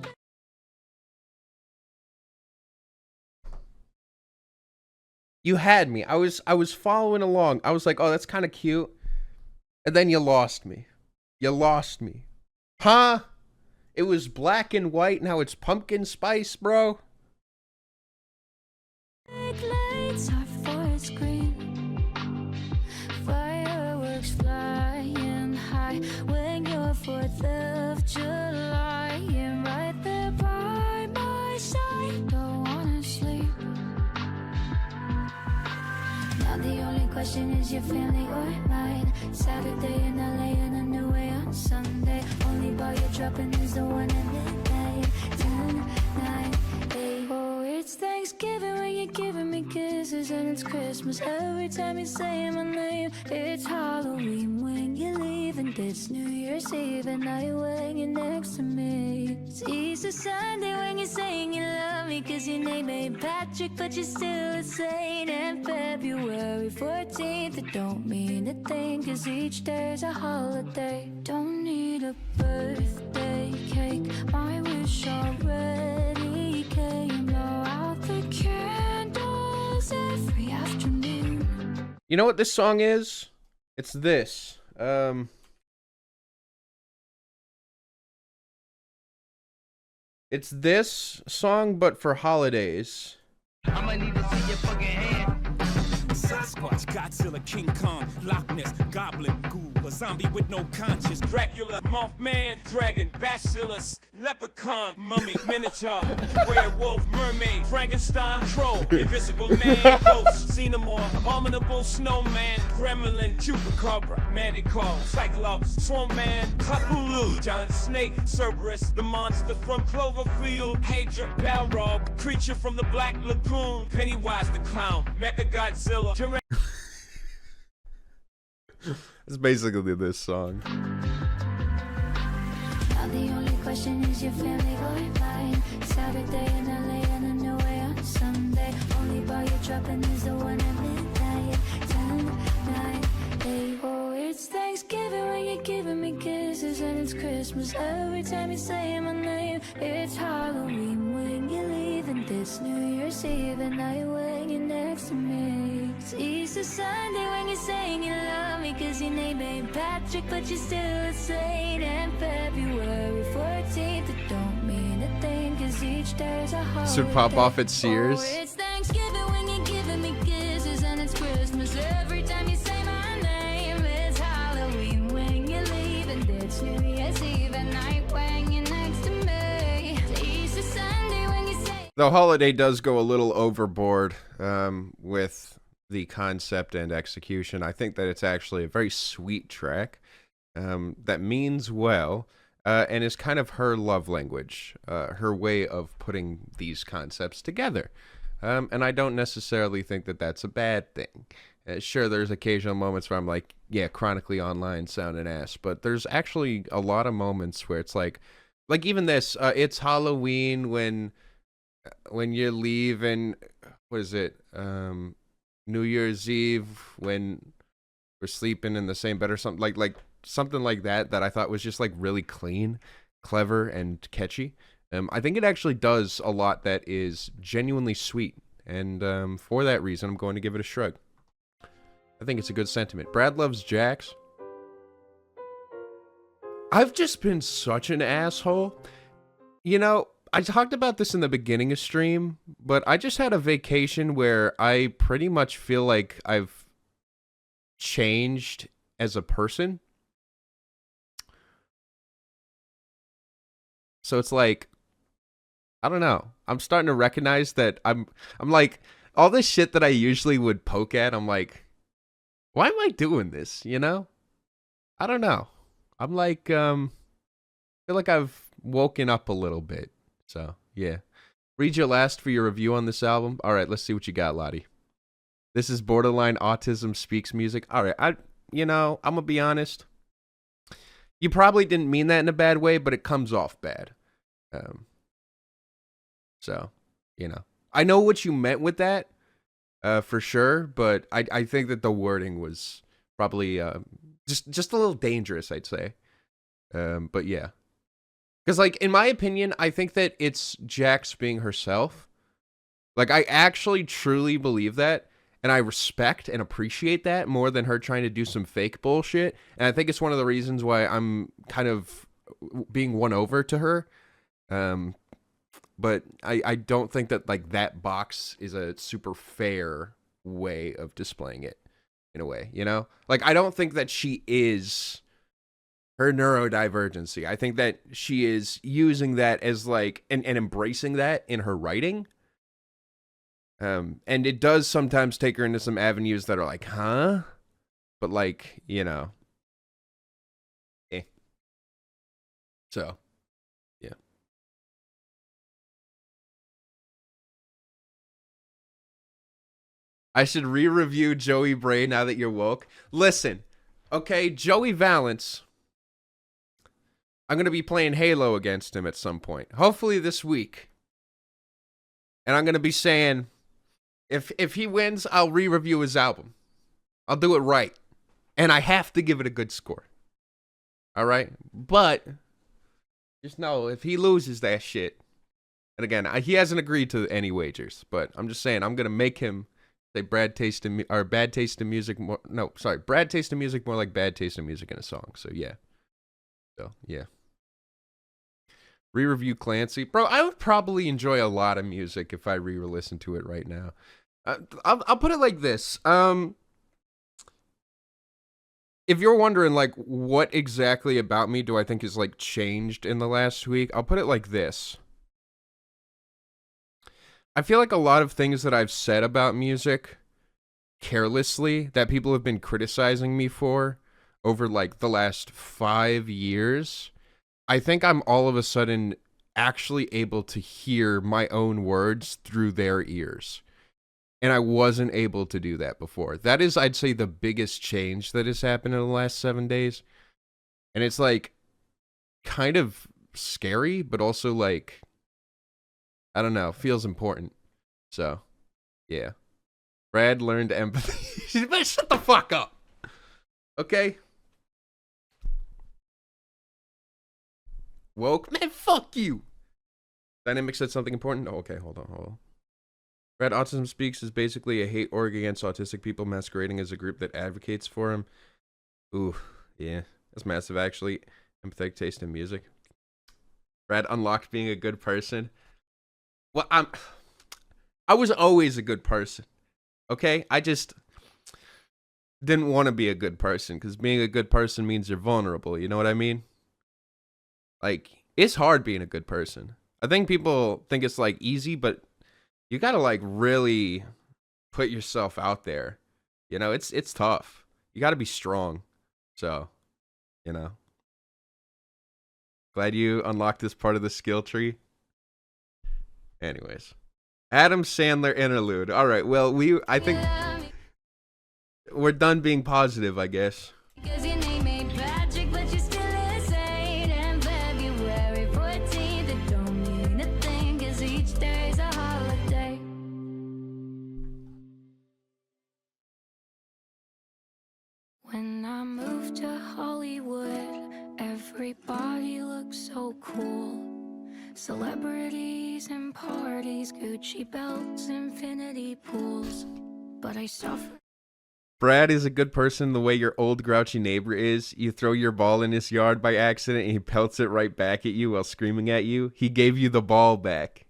You had me. I was following along. I was like, oh, that's kind of cute. And then you lost me. You lost me. Huh? It was black and white, now it's pumpkin spice, bro. Big lights are forest green. Fireworks flying high when you're 4th of July. And right there by my side, don't wanna sleep. Now the only question is your family or mine. Saturday in LA and a new way on Sunday. Only bar you're dropping is the one at midnight. 10, 9, 8. Oh, it's Thanksgiving when you're giving me kisses, and it's Christmas every time you say my name. It's Halloween when you leave, and it's New Year's Eve at night when you're next to me. It's Easter Sunday when you're saying you love me, 'cause your name ain't Patrick, but you're still a saint. And February 14th, it don't mean a thing, 'cause each day's a holiday. Don't need a birthday cake, my wish already came. Blow out the candles every afternoon. You know what this song is? It's this. It's this song, but for holidays. I might need to see your fucking hand. Sasquatch, Godzilla, King Kong, Loch Ness, Goblin, Ghoul, a zombie with no conscience, Dracula, Mothman, Dragon, Bacillus, Leprechaun, Mummy, Minotaur, Werewolf, Mermaid, Frankenstein, Troll, Invisible Man, Ghost, Xenomorph, Abominable Snowman, Gremlin, Chupacabra, Manticore, Cyclops, Swamp Man, Cthulhu, Giant Snake, Cerberus, the monster from Cloverfield, Hydra, Balrog, creature from the Black Lagoon, Pennywise the Clown, Mechagodzilla. It's basically this song. Now the only question is your family or mine. Saturday in LA and a new way on Sunday. Only bar you're dropping is the one at midnight. 10, 9, 8. Oh, it's Thanksgiving when you're giving me kisses, and it's Christmas every time you say my name. It's Halloween when you leave, and it's New Year's Eve at night when you're next to me. It's Easter Sunday when you're saying you love me, 'cause your name ain't Patrick, but you're still a saint. And February 14th, it don't mean a thing, 'cause each day's a holiday. This would pop off at Sears. Oh, it's Thanksgiving when you're giving me kisses, and it's Christmas every time you say my name. It's Halloween when you leave, and it's New Year's Eve at night when you're next to me. It's Easter Sunday when you say. The holiday does go a little overboard with the concept and execution. I think that it's actually a very sweet track that means well and is kind of her love language, her way of putting these concepts together. And I don't necessarily think that that's a bad thing. Sure, there's occasional moments where I'm like, yeah, chronically online sounding ass, but there's actually a lot of moments where it's like even this, it's Halloween when you leave, and what is it? New Year's Eve when we're sleeping in the same bed or something, like something like that I thought was just like really clean, clever, and catchy. I think it actually does a lot that is genuinely sweet, and for that reason, I'm going to give it a shrug. I think it's a good sentiment. Brad loves Jax. I've just been such an asshole. You know, I talked about this in the beginning of stream, but I just had a vacation where I pretty much feel like I've changed as a person. So it's like, I don't know. I'm starting to recognize that I'm like, all this shit that I usually would poke at, I'm like, why am I doing this? You know? I don't know. I'm like, feel like I've woken up a little bit. So, yeah. Read your last for your review on this album. All right, let's see what you got, Lottie. This is borderline autism speaks music. All right, I'm going to be honest. You probably didn't mean that in a bad way, but it comes off bad. So, I know what you meant with that, for sure, but I think that the wording was probably just a little dangerous, I'd say. But yeah. Because, like, in my opinion, I think that it's Jax being herself. Like, I actually truly believe that, and I respect and appreciate that more than her trying to do some fake bullshit. And I think it's one of the reasons why I'm kind of being won over to her. But I don't think that, like, that box is a super fair way of displaying it, in a way, Like, I don't think that she is her neurodivergency. I think that she is using that as, like, and embracing that in her writing. And it does sometimes take her into some avenues that are like, huh? But, like, eh. So, yeah. I should re-review Joey Bray now that you're woke. Listen, okay, Joey Valance, I'm going to be playing Halo against him at some point. Hopefully this week. And I'm going to be saying, if he wins, I'll re-review his album. I'll do it right. And I have to give it a good score. All right? But just know, if he loses that shit, and again, he hasn't agreed to any wagers, but I'm just saying, I'm going to make him say bad taste in music more. No, sorry. Bad taste in music more like bad taste in music in a song. So, yeah. So, yeah. Re-review Clancy. Bro, I would probably enjoy a lot of music if I re-listen to it right now. I'll put it like this. If you're wondering, like, what exactly about me do I think is, like, changed in the last week, I'll put it like this. I feel like a lot of things that I've said about music carelessly that people have been criticizing me for over, like, the last 5 years, I think I'm all of a sudden actually able to hear my own words through their ears. And I wasn't able to do that before. That is, I'd say, the biggest change that has happened in the last 7 days. And it's, like, kind of scary, but also, like, I don't know, feels important. So, yeah. Brad learned empathy. Shut the fuck up. Okay? Woke? Man, fuck you. Dynamic said something important. Oh, okay, hold on. Brad, Autism Speaks is basically a hate org against autistic people masquerading as a group that advocates for him. Ooh, yeah. That's massive, actually. Empathetic taste in music. Brad unlocked being a good person. Well, I was always a good person. Okay? I just didn't want to be a good person, because being a good person means you're vulnerable. You know what I mean? Like, it's hard being a good person. I think people think it's, like, easy, but you gotta, like, really put yourself out there. It's tough. You gotta be strong. So, glad you unlocked this part of the skill tree. Anyways. Adam Sandler interlude. All right, well, I think we're done being positive, I guess. Because your name ain't Patrick, but you still insane. And February 14th, it don't mean a thing, 'cause each day's a holiday. When I'm moved to Hollywood, everybody looks so cool. Celebrities and parties, Gucci belts, infinity pools. But I suffer. Brad is a good person the way your old grouchy neighbor is. You throw your ball in his yard by accident and he pelts it right back at you while screaming at you. He gave you the ball back.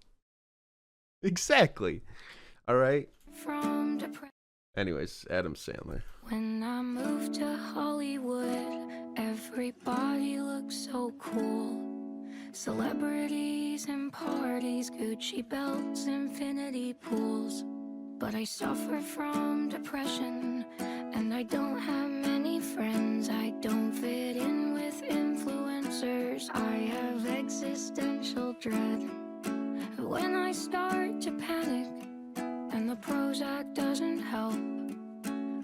Exactly. All right. From depression. Anyways, Adam Sandler. When I moved to Hollywood, everybody looks so cool. Celebrities and parties, Gucci belts, infinity pools. But I suffer from depression, and I don't have many friends. I don't fit in with influencers. I have existential dread. When I start to panic, and the Prozac doesn't help,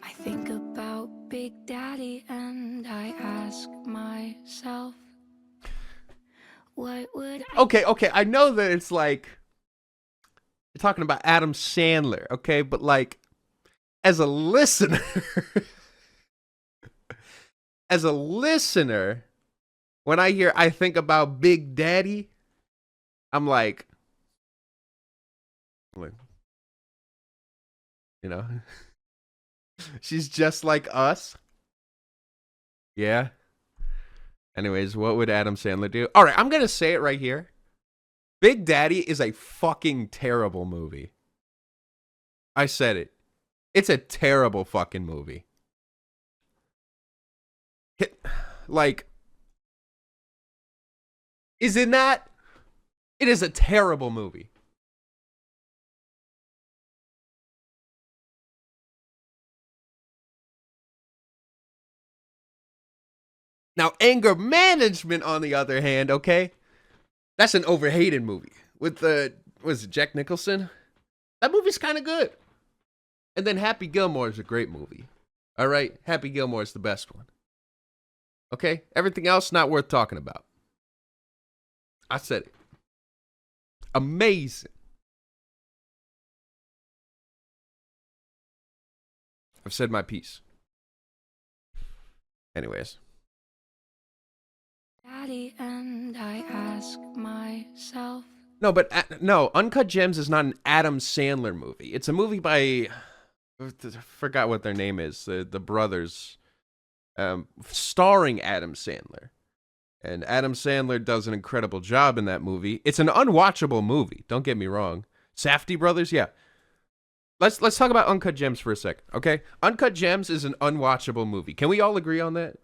I think about Big Daddy and I ask myself, what would I... Okay, I know that it's like you're talking about Adam Sandler, okay? But like as a listener, when I think about Big Daddy, I'm like, you know, she's just like us. Yeah. Anyways, what would Adam Sandler do? All right, I'm going to say it right here. Big Daddy is a fucking terrible movie. I said it. It's a terrible fucking movie. Like, is it not? It is a terrible movie. Now, Anger Management, on the other hand, okay? That's an overhated movie. With was it Jack Nicholson? That movie's kind of good. And then Happy Gilmore is a great movie. All right? Happy Gilmore is the best one. Okay? Everything else, not worth talking about. I said it. Amazing. I've said my piece. Anyways. Daddy and I ask myself. No, but no, Uncut Gems is not an Adam Sandler movie. It's a movie by, I forgot what their name is, the brothers, starring Adam Sandler. And Adam Sandler does an incredible job in that movie. It's an unwatchable movie, don't get me wrong. Safdie brothers, yeah. Let's talk about Uncut Gems for a second, okay? Uncut Gems is an unwatchable movie. Can we all agree on that?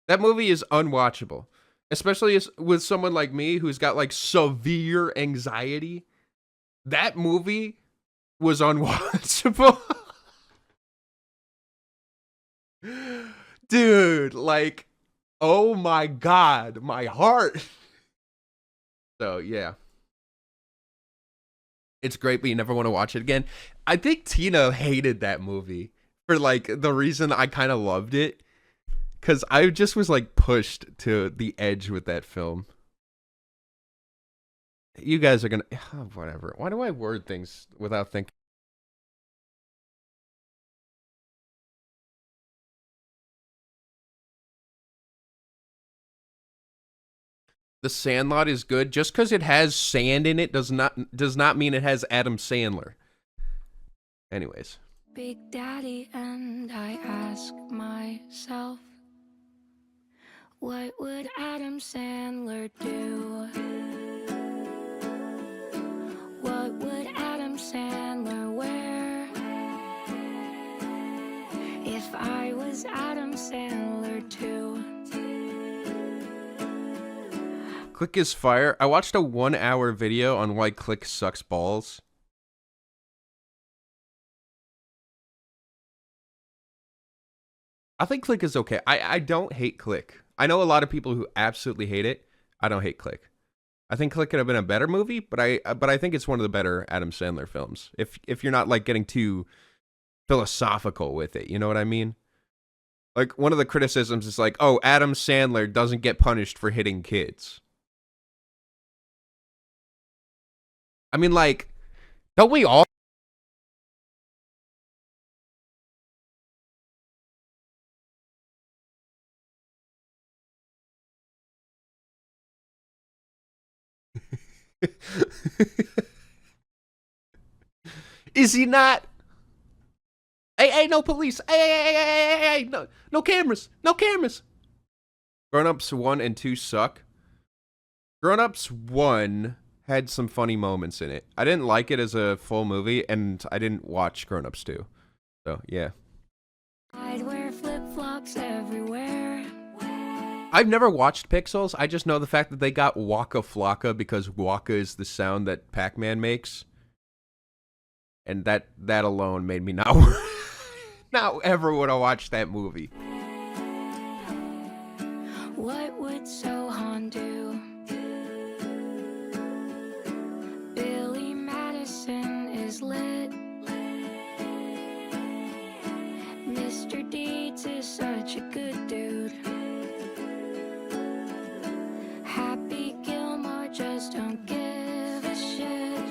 That movie is unwatchable. Especially with someone like me who's got like severe anxiety. That movie was unwatchable. Dude, like, oh my God, my heart. So, yeah. It's great, but you never want to watch it again. I think Tina hated that movie for like the reason I kind of loved it. Because I just was like pushed to the edge with that film. You guys are going to... whatever. Why do I word things without thinking? The Sandlot is good. Just because it has sand in it does not mean it has Adam Sandler. Anyways. Big Daddy and I ask myself, what would Adam Sandler do? What would Adam Sandler wear? If I was Adam Sandler too. Click is fire. I watched a 1-hour video on why Click sucks balls. I think Click is okay. I don't hate Click. I know a lot of people who absolutely hate it. I don't hate Click. I think Click could have been a better movie, but I think it's one of the better Adam Sandler films. If you're not like getting too philosophical with it, you know what I mean? Like one of the criticisms is like, oh, Adam Sandler doesn't get punished for hitting kids. I mean, like, don't we all? Is he not? Hey, no police. Hey, no cameras. No cameras. Grown Ups 1 and 2 suck. Grown Ups 1 had some funny moments in it. I didn't like it as a full movie, and I didn't watch Grown Ups 2. So, yeah. I'd wear flip-flops everywhere. I've never watched Pixels. I just know the fact that they got Waka Flocka because Waka is the sound that Pac-Man makes. And that alone made me not ever want to watch that movie. What would Sohan do? Billy Madison is lit. Mr. Deeds is such a good dude. Happy Gilmore just don't give a shit.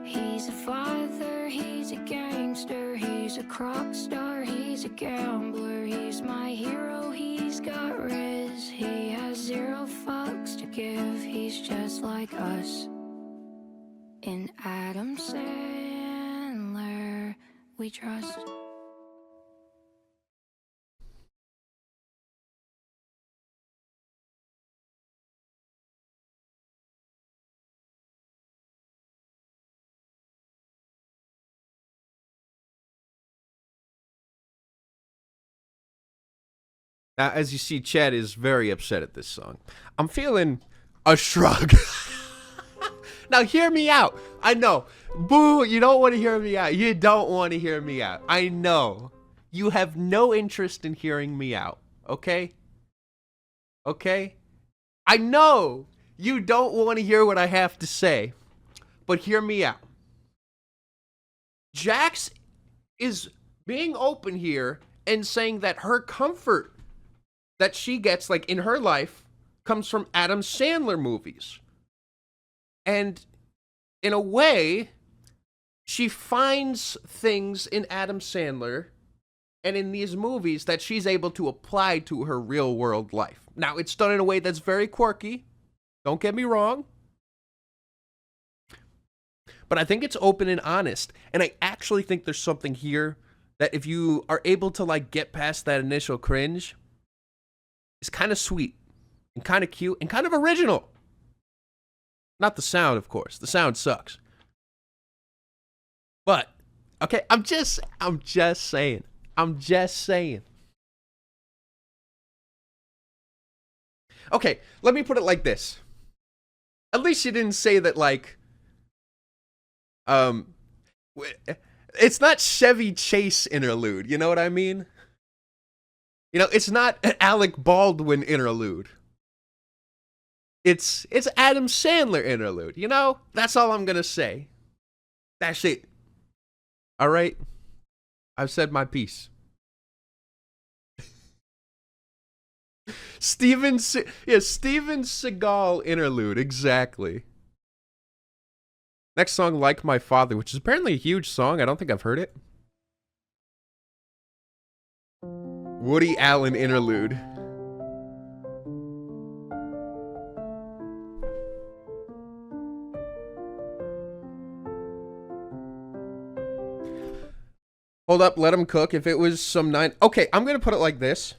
He's a father, he's a gangster, he's a crock star, he's a gambler, he's my hero, he's got riz, he has 0 fucks to give, he's just like us. In Adam Sandler, we trust. Now, as you see, Chad is very upset at this song. I'm feeling a shrug. Now, hear me out. I know. Boo, you don't want to hear me out. You don't want to hear me out. I know. You have no interest in hearing me out. Okay? Okay? I know you don't want to hear what I have to say. But hear me out. Jax is being open here and saying that her comfort that she gets, like, in her life comes from Adam Sandler movies. And in a way, she finds things in Adam Sandler and in these movies that she's able to apply to her real world life. Now, it's done in a way that's very quirky. Don't get me wrong. But I think it's open and honest. And I actually think there's something here that if you are able to, like, get past that initial cringe, it's kind of sweet and kind of cute and kind of original. Not the sound, of course. The sound sucks. But, okay, I'm just saying. I'm just saying. Okay, let me put it like this. At least you didn't say that, like, it's not Chevy Chase interlude, you know what I mean? You know, it's not an Alec Baldwin interlude. It's Adam Sandler interlude, you know? That's all I'm gonna say. That's it. All right? I've said my piece. Steven Seagal interlude, exactly. Next song, Like My Father, which is apparently a huge song. I don't think I've heard it. Woody Allen interlude. Hold up, let him cook. If it was some nine... Okay, I'm going to put it like this.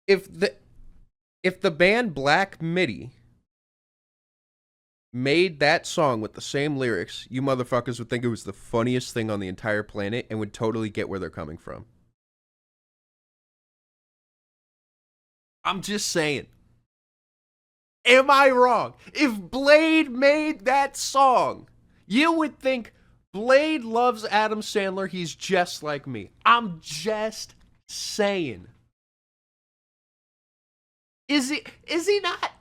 If the band Black Midi made that song with the same lyrics, you motherfuckers would think it was the funniest thing on the entire planet and would totally get where they're coming from. I'm just saying. Am I wrong? If Blade made that song, you would think Blade loves Adam Sandler. He's just like me. I'm just saying. Is he not?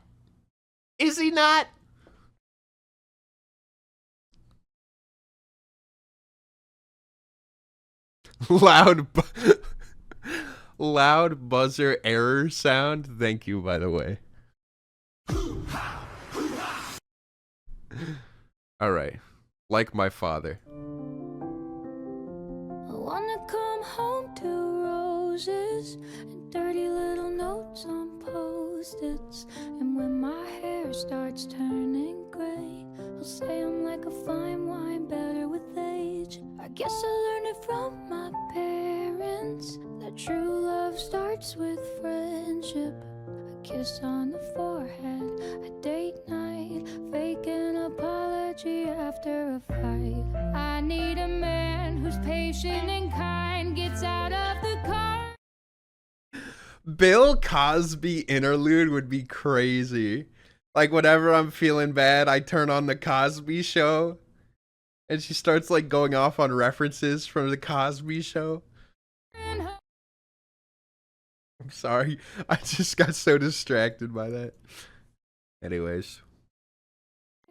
Is he not? Loud buzzer error sound. Thank you, by the way. All right. Like My Father. I wanna come home to roses and dirty little notes on post-its. And when my hair starts turning gray, I'll say I'm like a fine wine, better with age. I guess I learned it from my parents, that true love starts with friendship. A kiss on the forehead, a date night, fake an apology after a fight. I need a man who's patient and kind, gets out of the car. Bill Cosby interlude would be crazy. Like, whenever I'm feeling bad, I turn on the Cosby Show, and she starts like going off on references from the Cosby Show. I'm sorry, I just got so distracted by that. Anyways.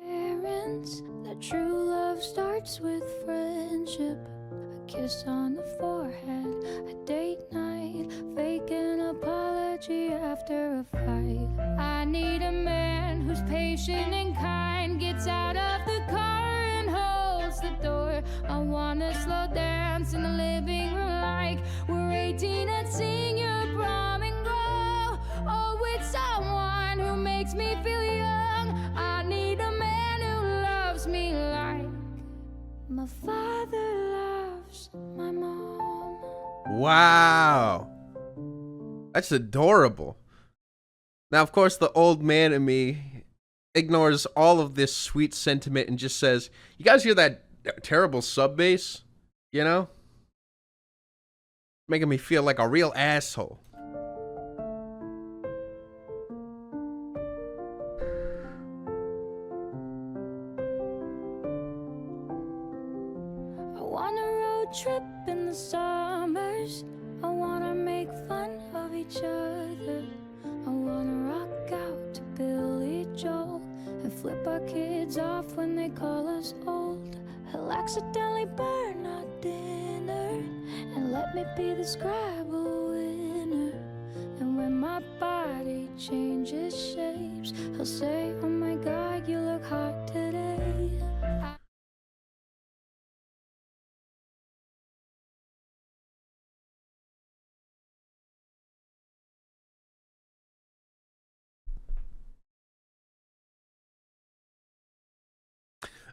Parents, that true love starts with friendship. A kiss on the forehead, a date night, fake an apology after a fight. I need a man who's patient and kind, gets out of the car and holds the door. I wanna slow dance in the living room like we're 18 and sing your prom and go. Oh, with someone who makes me feel young. I need a man who loves me like my father loves my mom. Wow. That's adorable. Now, of course, the old man in me ignores all of this sweet sentiment and just says, you guys hear that terrible sub bass? You know? Making me feel like a real asshole. I want a road trip in the summers. I wanna make fun of each other. I wanna rock out to Billy Joel and flip our kids off when they call us old. He'll accidentally burn our dinner and let me be the Scrabble winner. And when my body changes shapes, he'll say, oh my God, you look hot today.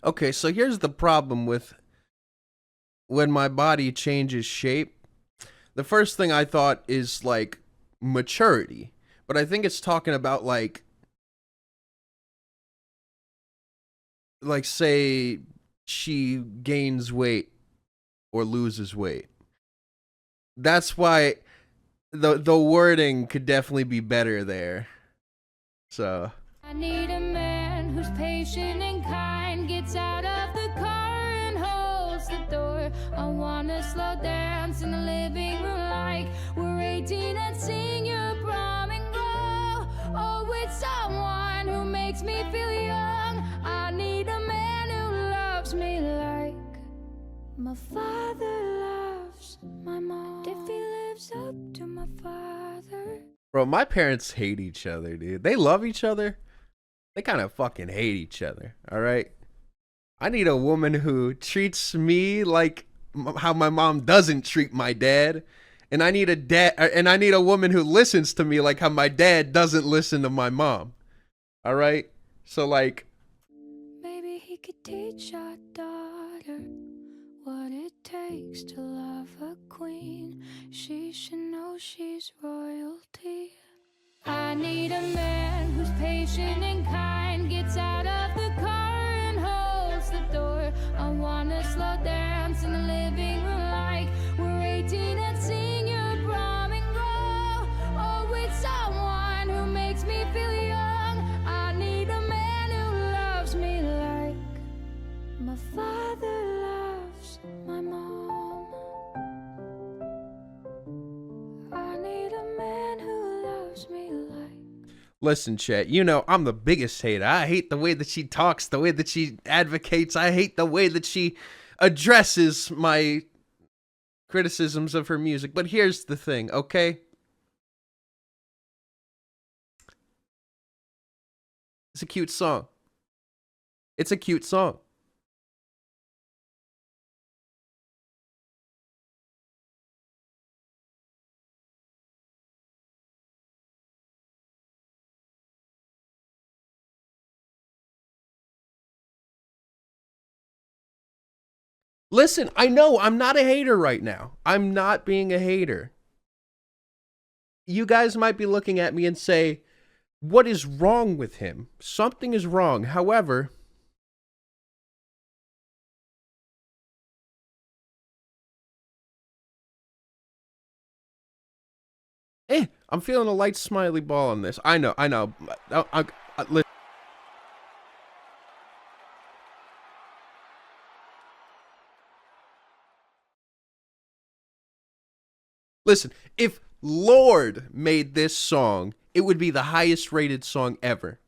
Okay, so here's the problem with when my body changes shape. The first thing I thought is like maturity, but I think it's talking about like say she gains weight or loses weight. That's why the wording could definitely be better there. So I need a man who's patient and kind, gets out of the car and holds the door. I wanna slow dance in the living room like we're 18 and sing your prom and go. Oh, with someone who makes me feel young. I need a man who loves me like my father loves my mom. If he lives up to my father. bro, my parents hate each other, dude. They love each other. They kind of fucking hate each other, all right? I need a woman who treats me like how my mom doesn't treat my dad. And I need a woman who listens to me like how my dad doesn't listen to my mom. All right? So like Maybe he could teach our daughter what it takes to love a queen. She should know she's royalty. I need a man who's patient and kind, gets out of the car and holds the door. I wanna slow dance in the living room like we're 18 and sing your prom and go. Oh, with someone who makes me feel young. I need a man who loves me like my father loves my mom. I need a man who loves me like. listen, chat, you know I'm the biggest hater. I hate the way that she talks, the way that she advocates. I hate the way that she addresses my criticisms of her music. But here's the thing, okay? It's a cute song. It's a cute song. Listen, I know I'm not a hater right now. I'm not being a hater. You guys might be looking at me and say, what is wrong with him? Something is wrong. However, I'm feeling a light smiley ball on this. I know. Listen, if Lord made this song, it would be the highest rated song ever.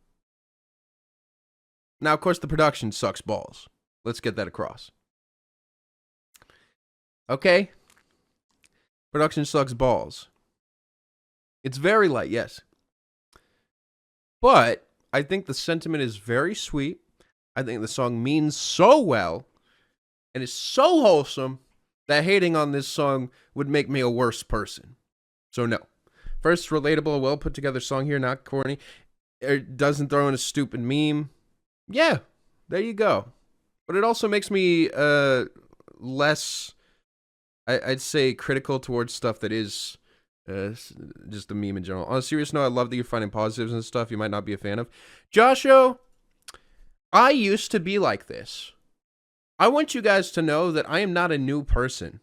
Now, of course, the production sucks balls. Let's get that across. Okay? Production sucks balls. It's very light, yes. But I think the sentiment is very sweet. I think the song means so well and is so wholesome that hating on this song would make me a worse person. So no. First, relatable, well put together song here, not corny. It doesn't throw in a stupid meme. Yeah, there you go. But it also makes me less, I'd say, critical towards stuff that is just a meme in general. On a serious note, I love that you're finding positives and stuff you might not be a fan of. Josho, I used to be like this. I want you guys to know that I am not a new person.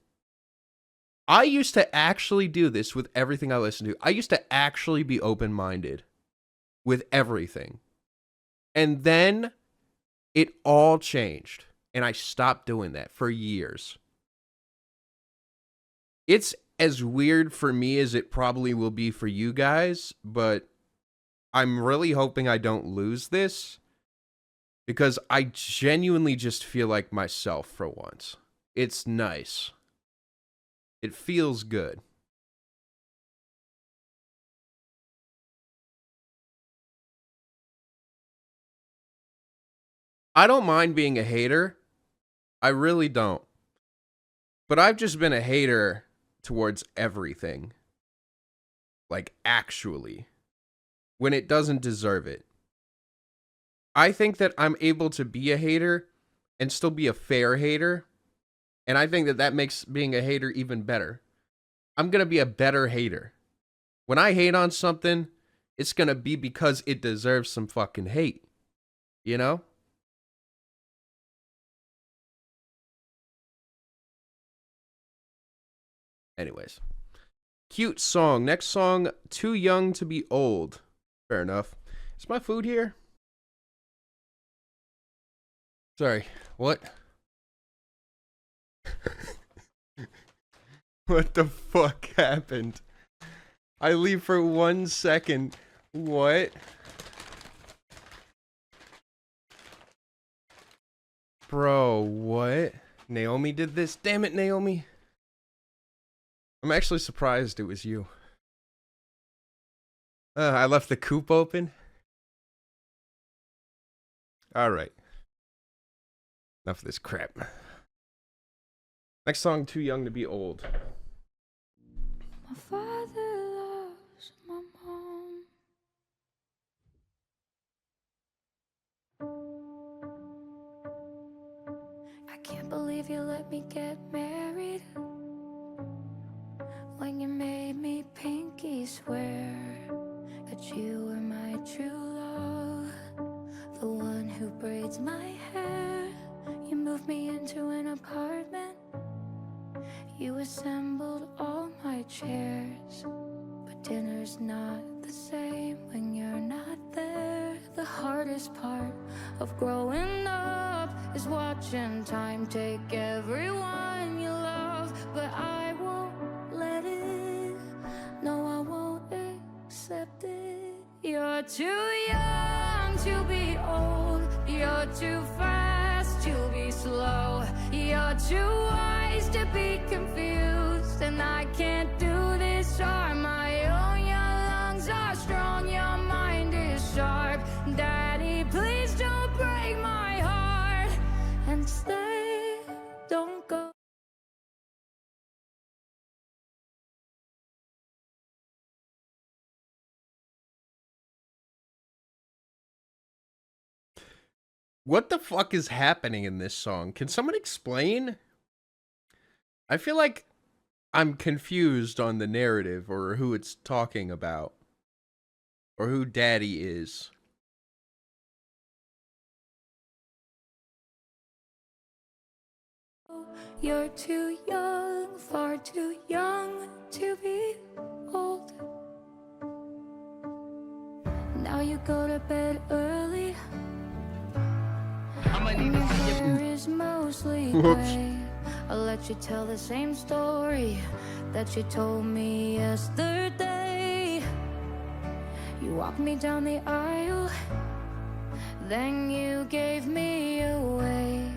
I used to actually do this with everything I listen to. I used to actually be open-minded with everything. And then it all changed. And I stopped doing that for years. It's as weird for me as it probably will be for you guys, but I'm really hoping I don't lose this because I genuinely just feel like myself for once. It's nice. It feels good. I don't mind being a hater. I really don't. But I've just been a hater towards everything. Like, actually. When it doesn't deserve it. I think that I'm able to be a hater and still be a fair hater. And I think that that makes being a hater even better. I'm going to be a better hater. When I hate on something, it's going to be because it deserves some fucking hate. You know? Anyways. Cute song. Next song, Too Young to Be Old. Fair enough. Is my food here? Sorry. What? What the fuck happened? I leave for 1 second. What? Bro, what? Naomi did this? Damn it, Naomi. I'm actually surprised it was you. I left the coop open. Alright. Enough of this crap. Next song, Too Young to Be Old. My father loves my mom. I can't believe you let me get married when you made me pinky swear that you were my true love, the one who braids my hair. You moved me into an apartment. You assembled all my chairs, but dinner's not the same when you're not there. The hardest part of growing up is watching time take everyone you love, but I won't let it. No, I won't accept it. You're too young to be old. You're too fast to be slow. You're too wise to be confused, and I can't do this on my own. Your lungs are strong, your mind is sharp. Daddy, please don't break my heart and stay, don't go. What the fuck is happening in this song? Can someone explain? I feel like I'm confused on the narrative or who it's talking about or who Daddy is. You're too young, far too young to be old. Now you go to bed early. And your hair is mostly gray. I'll let you tell the same story that you told me yesterday. You walked me down the aisle, then you gave me away.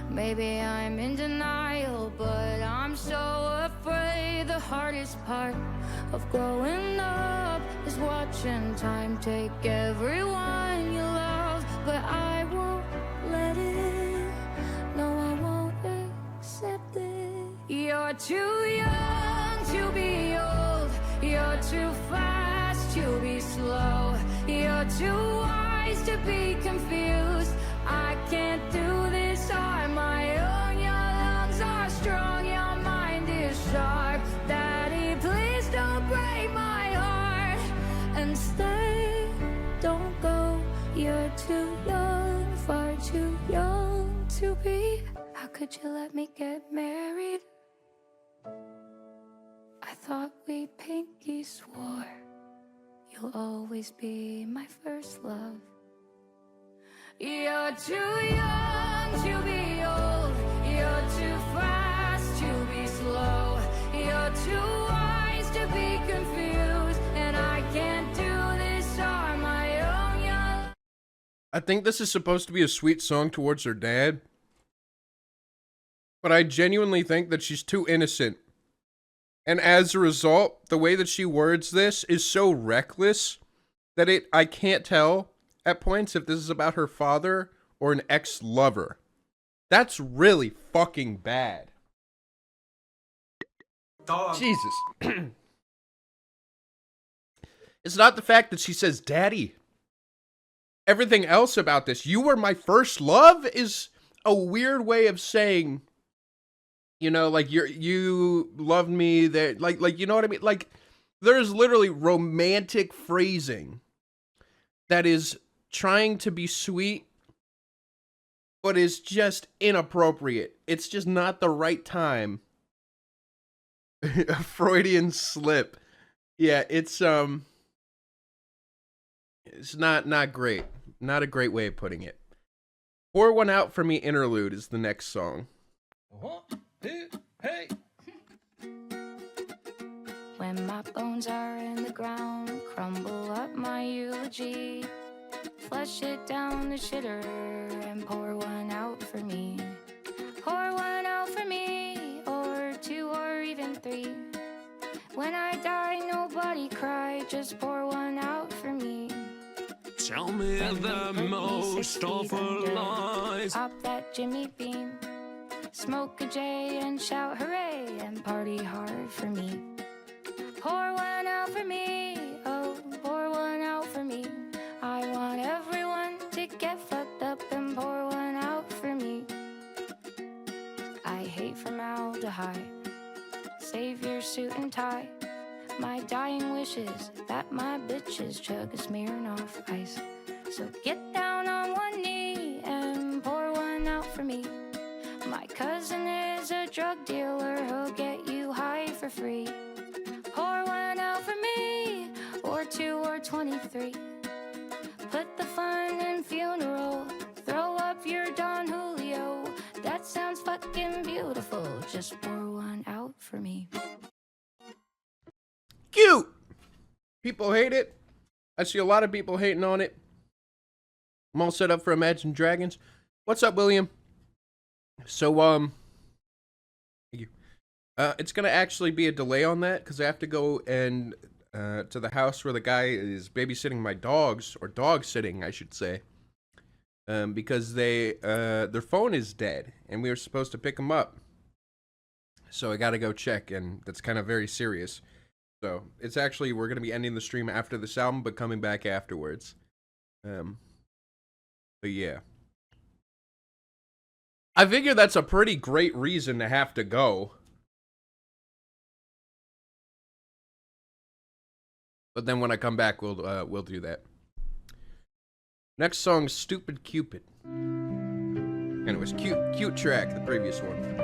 Maybe I'm in denial, but I'm so afraid. The hardest part of growing up is watching time take everyone you love. But I won't let it, no, I won't accept it. You're too young to be old. You're too fast to be slow. You're too wise to be confused. I can't do this on my own. Your lungs are strong, your mind is sharp. Daddy, please don't break my heart. And stay, don't go. You're too young, far too young to be. How could you let me get married? I thought we pinky swore. You'll always be my first love. You're too young to be old. You're too fast to be slow. You're too wise to be confused. And I can't do this on my own. I think this is supposed to be a sweet song towards her dad. But I genuinely think that she's too innocent. And as a result, the way that she words this is so reckless that I can't tell at points if this is about her father or an ex-lover. That's really fucking bad. Dog. Jesus. It's not the fact that she says daddy. Everything else about this, you were my first love, is a weird way of saying, you know, like you loved me that, like you know what I mean? Like there's literally romantic phrasing that is trying to be sweet, but is just inappropriate. It's just not the right time. A Freudian slip. Yeah, it's not great. Not a great way of putting it. Pour One Out for Me interlude is the next song. Hey. When my bones are in the ground, crumble up my eulogy. Flush it down the shitter and pour one out for me. Pour one out for me, or two, or even three. When I die, nobody cry, just pour one out for me. Tell me the most awful lies. Pop that Jimmy Beam, smoke a J and shout hooray and party hard for me. Pour one out for me, oh, pour one out for me. I want everyone to get fucked up and pour one out for me. I hate formaldehyde, save your suit and tie. My dying wishes that my bitches chug a Smirnoff Ice. So get down on one knee and pour one out for me. My cousin is a drug dealer, he'll get you high for free. Pour one out for me, or two, or 23. Put the fun in funeral, throw up your Don Julio. That sounds fucking beautiful, just pour one out for me. Cute! People hate it. I see a lot of people hating on it. I'm all set up for Imagine Dragons. What's up, William? So, thank you. It's gonna actually be a delay on that, because I have to go and, to the house where the guy is babysitting my dogs, or dog sitting, I should say. Because their phone is dead, and we were supposed to pick them up. So I gotta go check, and that's kind of very serious. So, it's actually, we're gonna be ending the stream after this album, but coming back afterwards. But yeah. I figure that's a pretty great reason to have to go. But then when I come back, we'll do that. Next song, Stupid Cupid. And it was cute track, the previous one.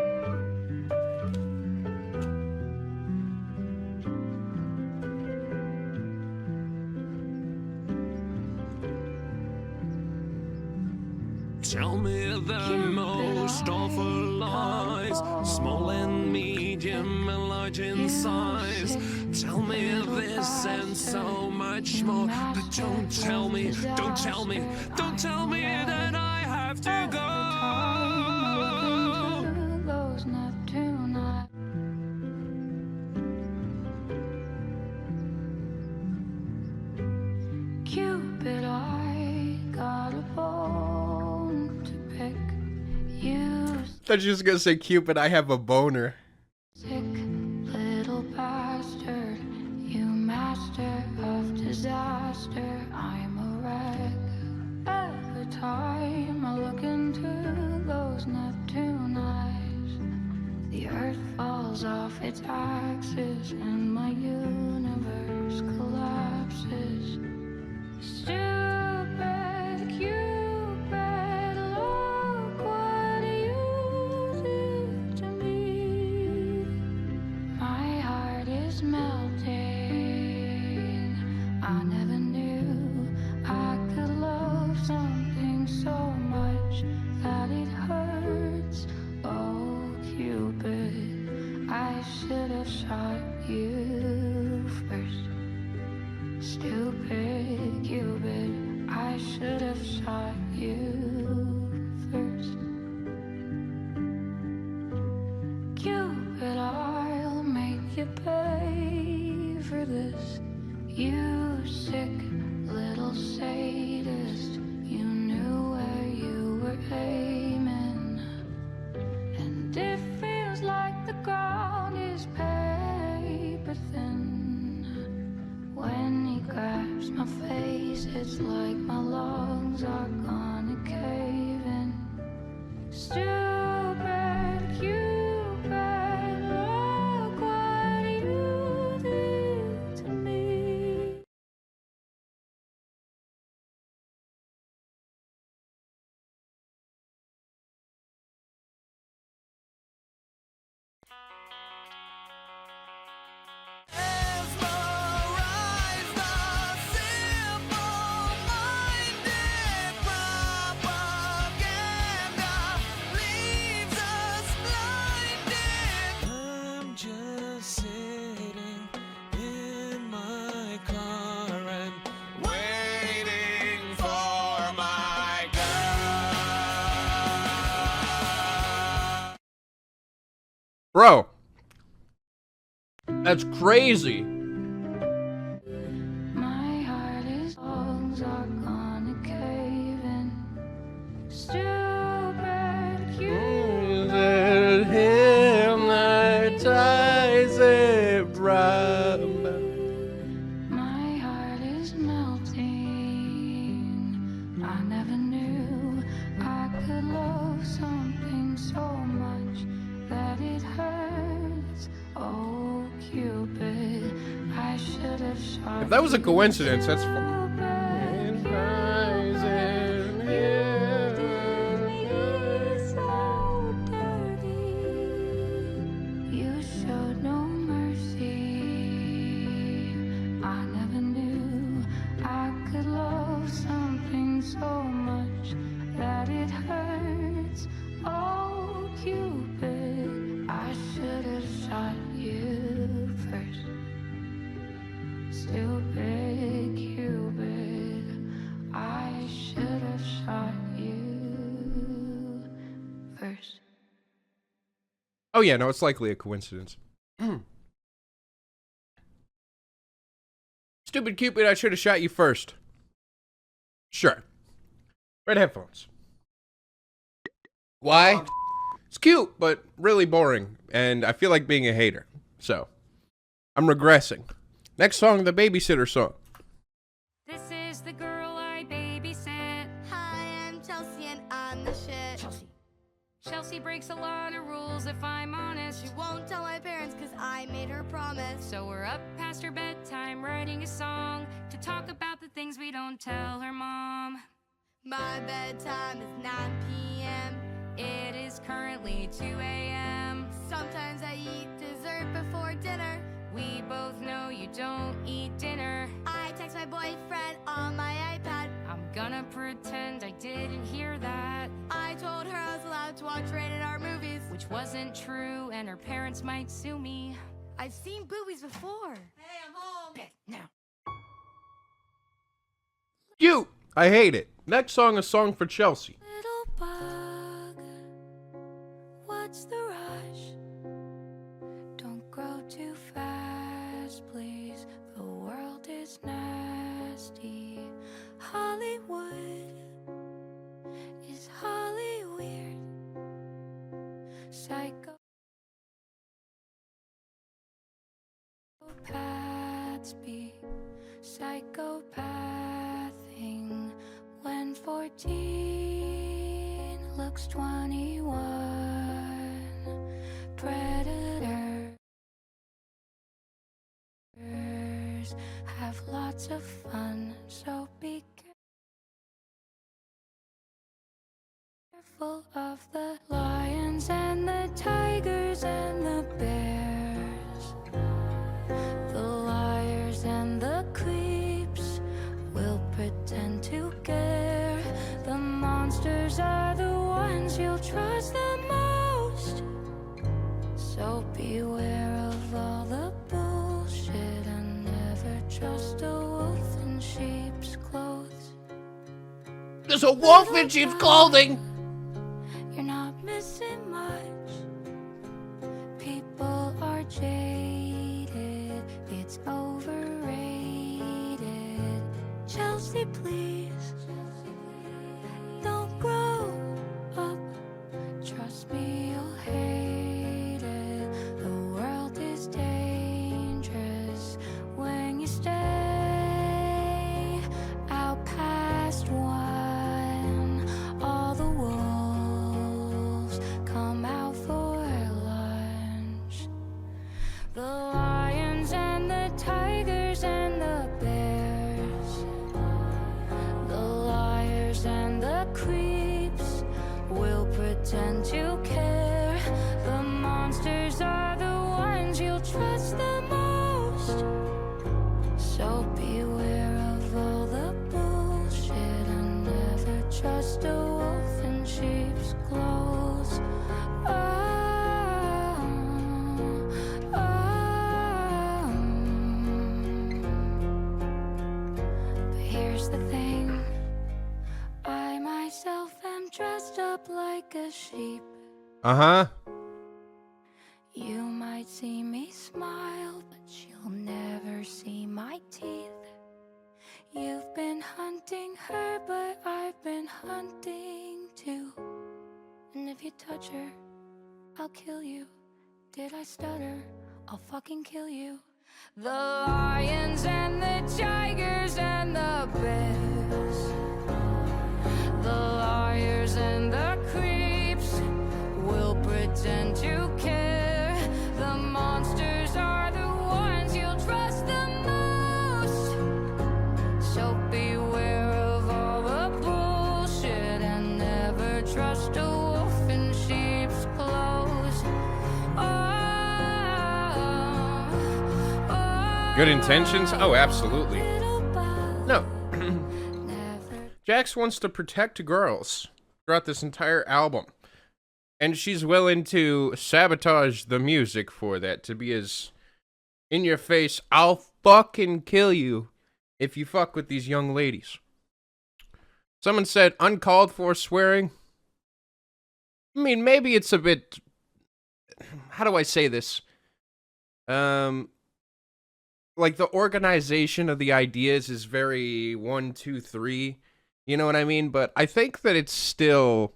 Tell me the most awful lies, small and medium and large in size. Tell me this and so much more, but don't tell me that I have to go. Cupid, I got a bone to pick. You I thought you were just gonna say, Cupid, I have a boner. sick little bastard, you master of disaster. I'm a wreck. Every time I look into those Neptune eyes, the earth falls off its axis and my universe collapses. Stupid Cupid, look what you did to me. My heart is melting. I never knew I could love something so much that it hurts. Oh, Cupid, I should have shot you first. Stupid Cupid, I should have shot you first. Cupid, I'll make you pay for this. You sick little sadist, you knew where you were aiming. And it feels like the ground is paper thin. When he grabs my face, it's like my lungs are gonna cave in. Stupid Cupid, look what you did to me. I'm just sitting in my car and waiting for my girl. Bro. That's crazy. My heart is lungs are gonna cave in. Stupid Cupid. My heart is melting. I never knew I could love something so much that it hurts. Oh, Cupid, I should have shot. If that was a coincidence, that's fine. You showed no mercy. I never knew I could love something so much that it hurts. Oh, Cupid, I should have shot you first. Stupid Cupid, I should have shot you first. Oh yeah, no, it's likely a coincidence. Stupid Cupid, I should have shot you first. Sure. Red headphones. Why? It's cute, but really boring, and I feel like being a hater. So, I'm regressing. Next song, the babysitter song. This is the girl I babysat. Hi, I'm Chelsea and I'm the shit. Chelsea breaks a lot of rules if I'm honest. She won't tell my parents cause I made her promise. So we're up past her bedtime writing a song to talk about the things we don't tell her mom. My bedtime is 9 p.m. It is currently 2 a.m. Sometimes I eat dessert before dinner. We both know you don't eat dinner. I text my boyfriend on my iPad. I'm gonna pretend I didn't hear that. I told her I was allowed to watch rated R movies, which wasn't true, and her parents might sue me. I've seen boobies before. Hey, I'm home. Now. You! I hate it. Next song, a song for Chelsea. Little bug, what's the rush? Don't grow too fast, please. The world is nasty. Hollywood is Holly weird. Psychopaths be psychopathing when 14 looks 21. Predators have lots of fun, so be careful of the lions and the tigers and the bears. The liars and the creeps will pretend to care. The monsters are the ones you'll trust the most. So beware of all the bullshit and never trust a wolf in sheep's clothes. There's a wolf in sheep's clothing! You're not missing much. People are jaded. It's overrated. Chelsea, please. Don't grow up. Trust me, you'll hate it. The world is dangerous when you stay out past 1. All the wolves come out for lunch. The lions and the tigers and the bears. The liars and the creeps will pretend to care. The monsters are the ones you'll trust the most. So beware of all the bullshit and never trust a wolf in sheep's clothes. But here's the thing, I myself am dressed up like a sheep. Uh-huh. You might see me smile, but you'll never see my teeth. You've been hunting her, but I've been hunting too. And if you touch her, I'll kill you. Did I stutter? I'll fucking kill you. The lions and the tigers and the bears. The liars and the creeps will pretend to care. The monsters are the ones you'll trust the most. So beware of all the bullshit and never trust a wolf in sheep's clothes. Good intentions? Oh, absolutely. No. Jax wants to protect girls throughout this entire album. And she's willing to sabotage the music for that, to be as in your face, I'll fucking kill you if you fuck with these young ladies. Someone said uncalled for swearing. I mean, maybe it's a bit, how do I say this? Like the organization of the ideas is very 1, 2, 3. You know what I mean? But I think that it's still,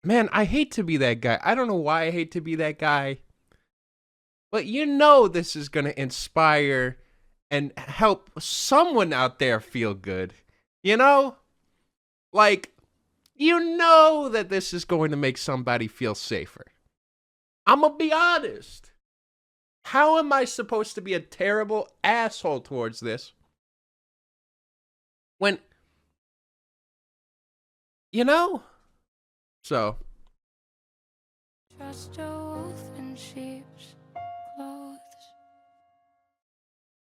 man, I hate to be that guy. I don't know why I hate to be that guy. But you know this is going to inspire and help someone out there feel good. You know? Like, You know that this is going to make somebody feel safer. I'm going to be honest. How am I supposed to be a terrible asshole towards this when, you know? So. Trust a wolf in sheep's clothes.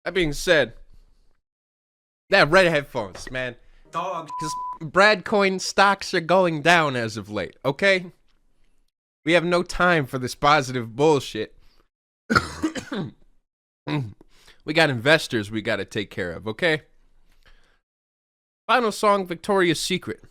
That being said, that red headphones, man. Dog. Because Brad coin stocks are going down as of late, okay? We have no time for this positive bullshit. We got investors we got to take care of, okay? Final song, Victoria's Secret.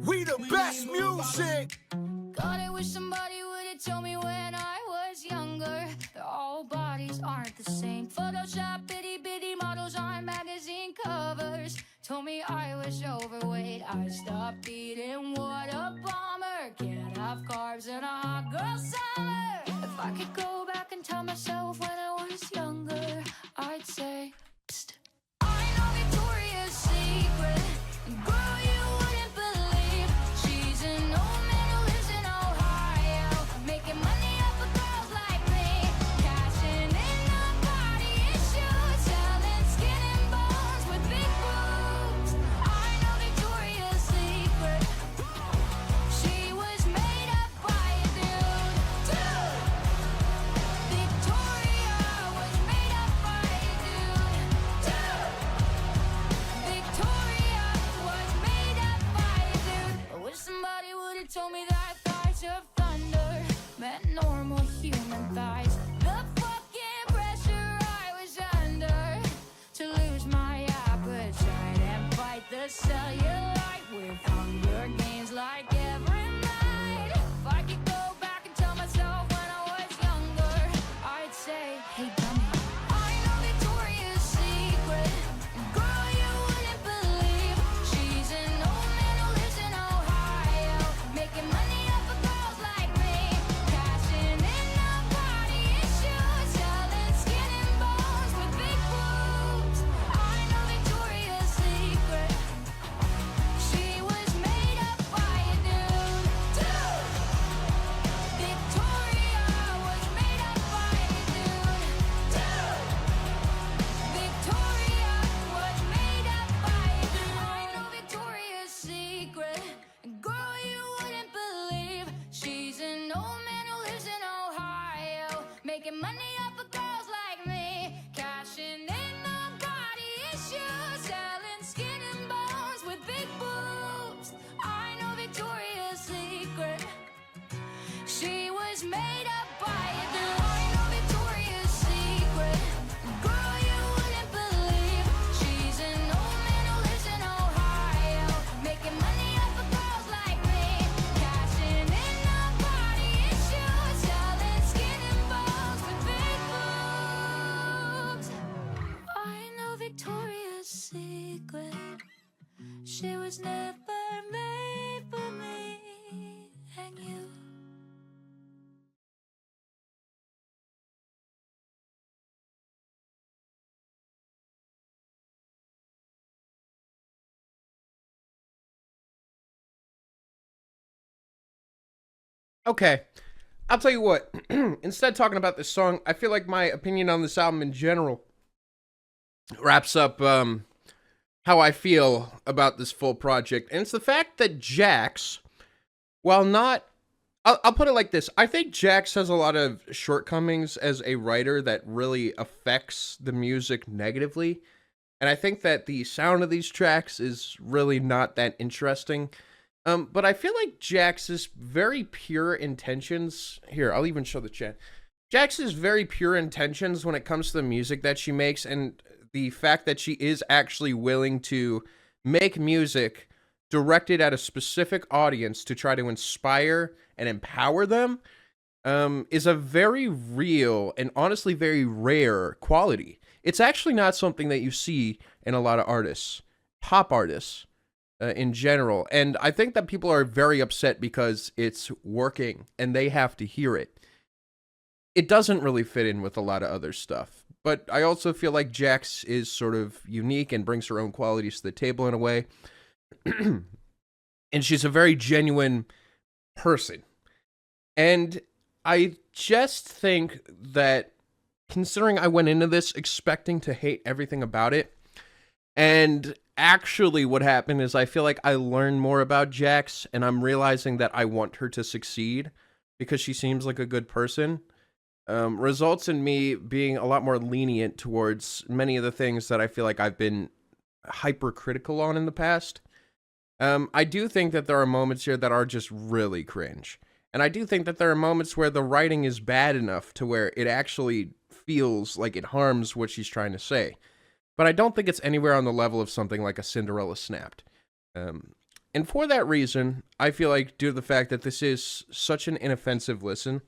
We the best music. God, I wish somebody would have told me when I was younger that all bodies aren't the same. Photoshop itty bitty models on magazine covers told me I was overweight. I stopped eating. What a bummer. Can't have carbs in a hot girl summer. If I could go back and tell myself when I was younger, I'd say, psst. I know Victoria's Secret. Girl, you wouldn't believe she's an old man who lives in Ohio, making money off of girls like me, cashing in on body issues, selling skin and bones with big boobs. I know Victoria's Secret. She was made up by a dude. Victoria was made up by a dude. Victoria was made up by a dude. I wish somebody would have told me that thighs of thunder meant normal human thighs. The fucking pressure I was under to lose my appetite and fight the cellulite with Hunger Games like every night. If I could go back and tell myself when I was younger, I'd say, hey dummy, I know Victoria's Secret. Girl, you wouldn't believe she's an old man who lives in Ohio, making money off of girls like me, cashing in on body issues, selling skin and bones with big boobs. I know Victoria's Secret. She was made up by a dude. Victoria was made up by a dude. Victoria was made up by a dude. I know Victoria's Secret. Girl, you wouldn't believe she's an old man who lives in Ohio, making money off of girls like me, cashing in on body issues, selling skin and bones with big boobs. I know Victoria's Secret. She was made up by a dude. I know Victoria's Secret. Girl, you wouldn't believe she's an old man who lives in Ohio, making money off of girls like me, cashing in on body issues, selling skin and bones with big boobs. I know Victoria's Secret. She was never made for me and you. Okay, I'll tell you what. Instead of talking about this song, I feel like my opinion on this album in general wraps up how I feel about this full project. And it's the fact that Jax, while not... I'll put it like this. I think Jax has a lot of shortcomings as a writer that really affects the music negatively. And I think that the sound of these tracks is really not that interesting. But I feel like Jax's very pure intentions... Here, I'll even show the chat. Jax's very pure intentions when it comes to the music that she makes, and the fact that she is actually willing to make music directed at a specific audience to try to inspire and empower them, is a very real and honestly very rare quality. It's actually not something that you see in a lot of artists, pop artists in general. And I think that people are very upset because it's working and they have to hear it. it doesn't really fit in with a lot of other stuff. But I also feel like Jax is sort of unique and brings her own qualities to the table in a way. And she's a very genuine person. And I just think that, considering I went into this expecting to hate everything about it, and actually what happened is I feel like I learned more about Jax, and I'm realizing that I want her to succeed because she seems like a good person, results in me being a lot more lenient towards many of the things that I feel like I've been hypercritical on in the past. I do think that there are moments here that are just really cringe. And I do think that there are moments where the writing is bad enough to where it actually feels like it harms what she's trying to say. But I don't think it's anywhere on the level of something like a Cinderella Snapped. And for that reason, I feel like, due to the fact that this is such an inoffensive listen,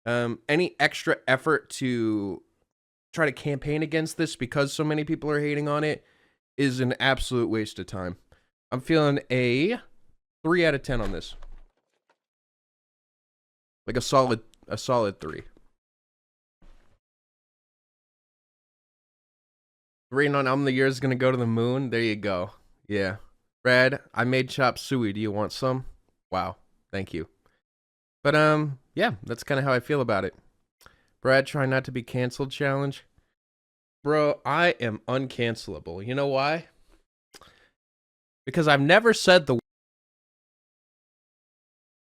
any extra effort to try to campaign against this because so many people are hating on it is an absolute waste of time. I'm feeling a 3 out of 10 on this. Like a solid 3. Rating on Album of the Year is going to go to the moon. There you go. Yeah. Brad, I made chop suey. Do you want some? Wow. Thank you. But, yeah, that's kind of how I feel about it. Brad, try not to be canceled challenge. Bro, I am uncancelable. You know why? Because I've never said the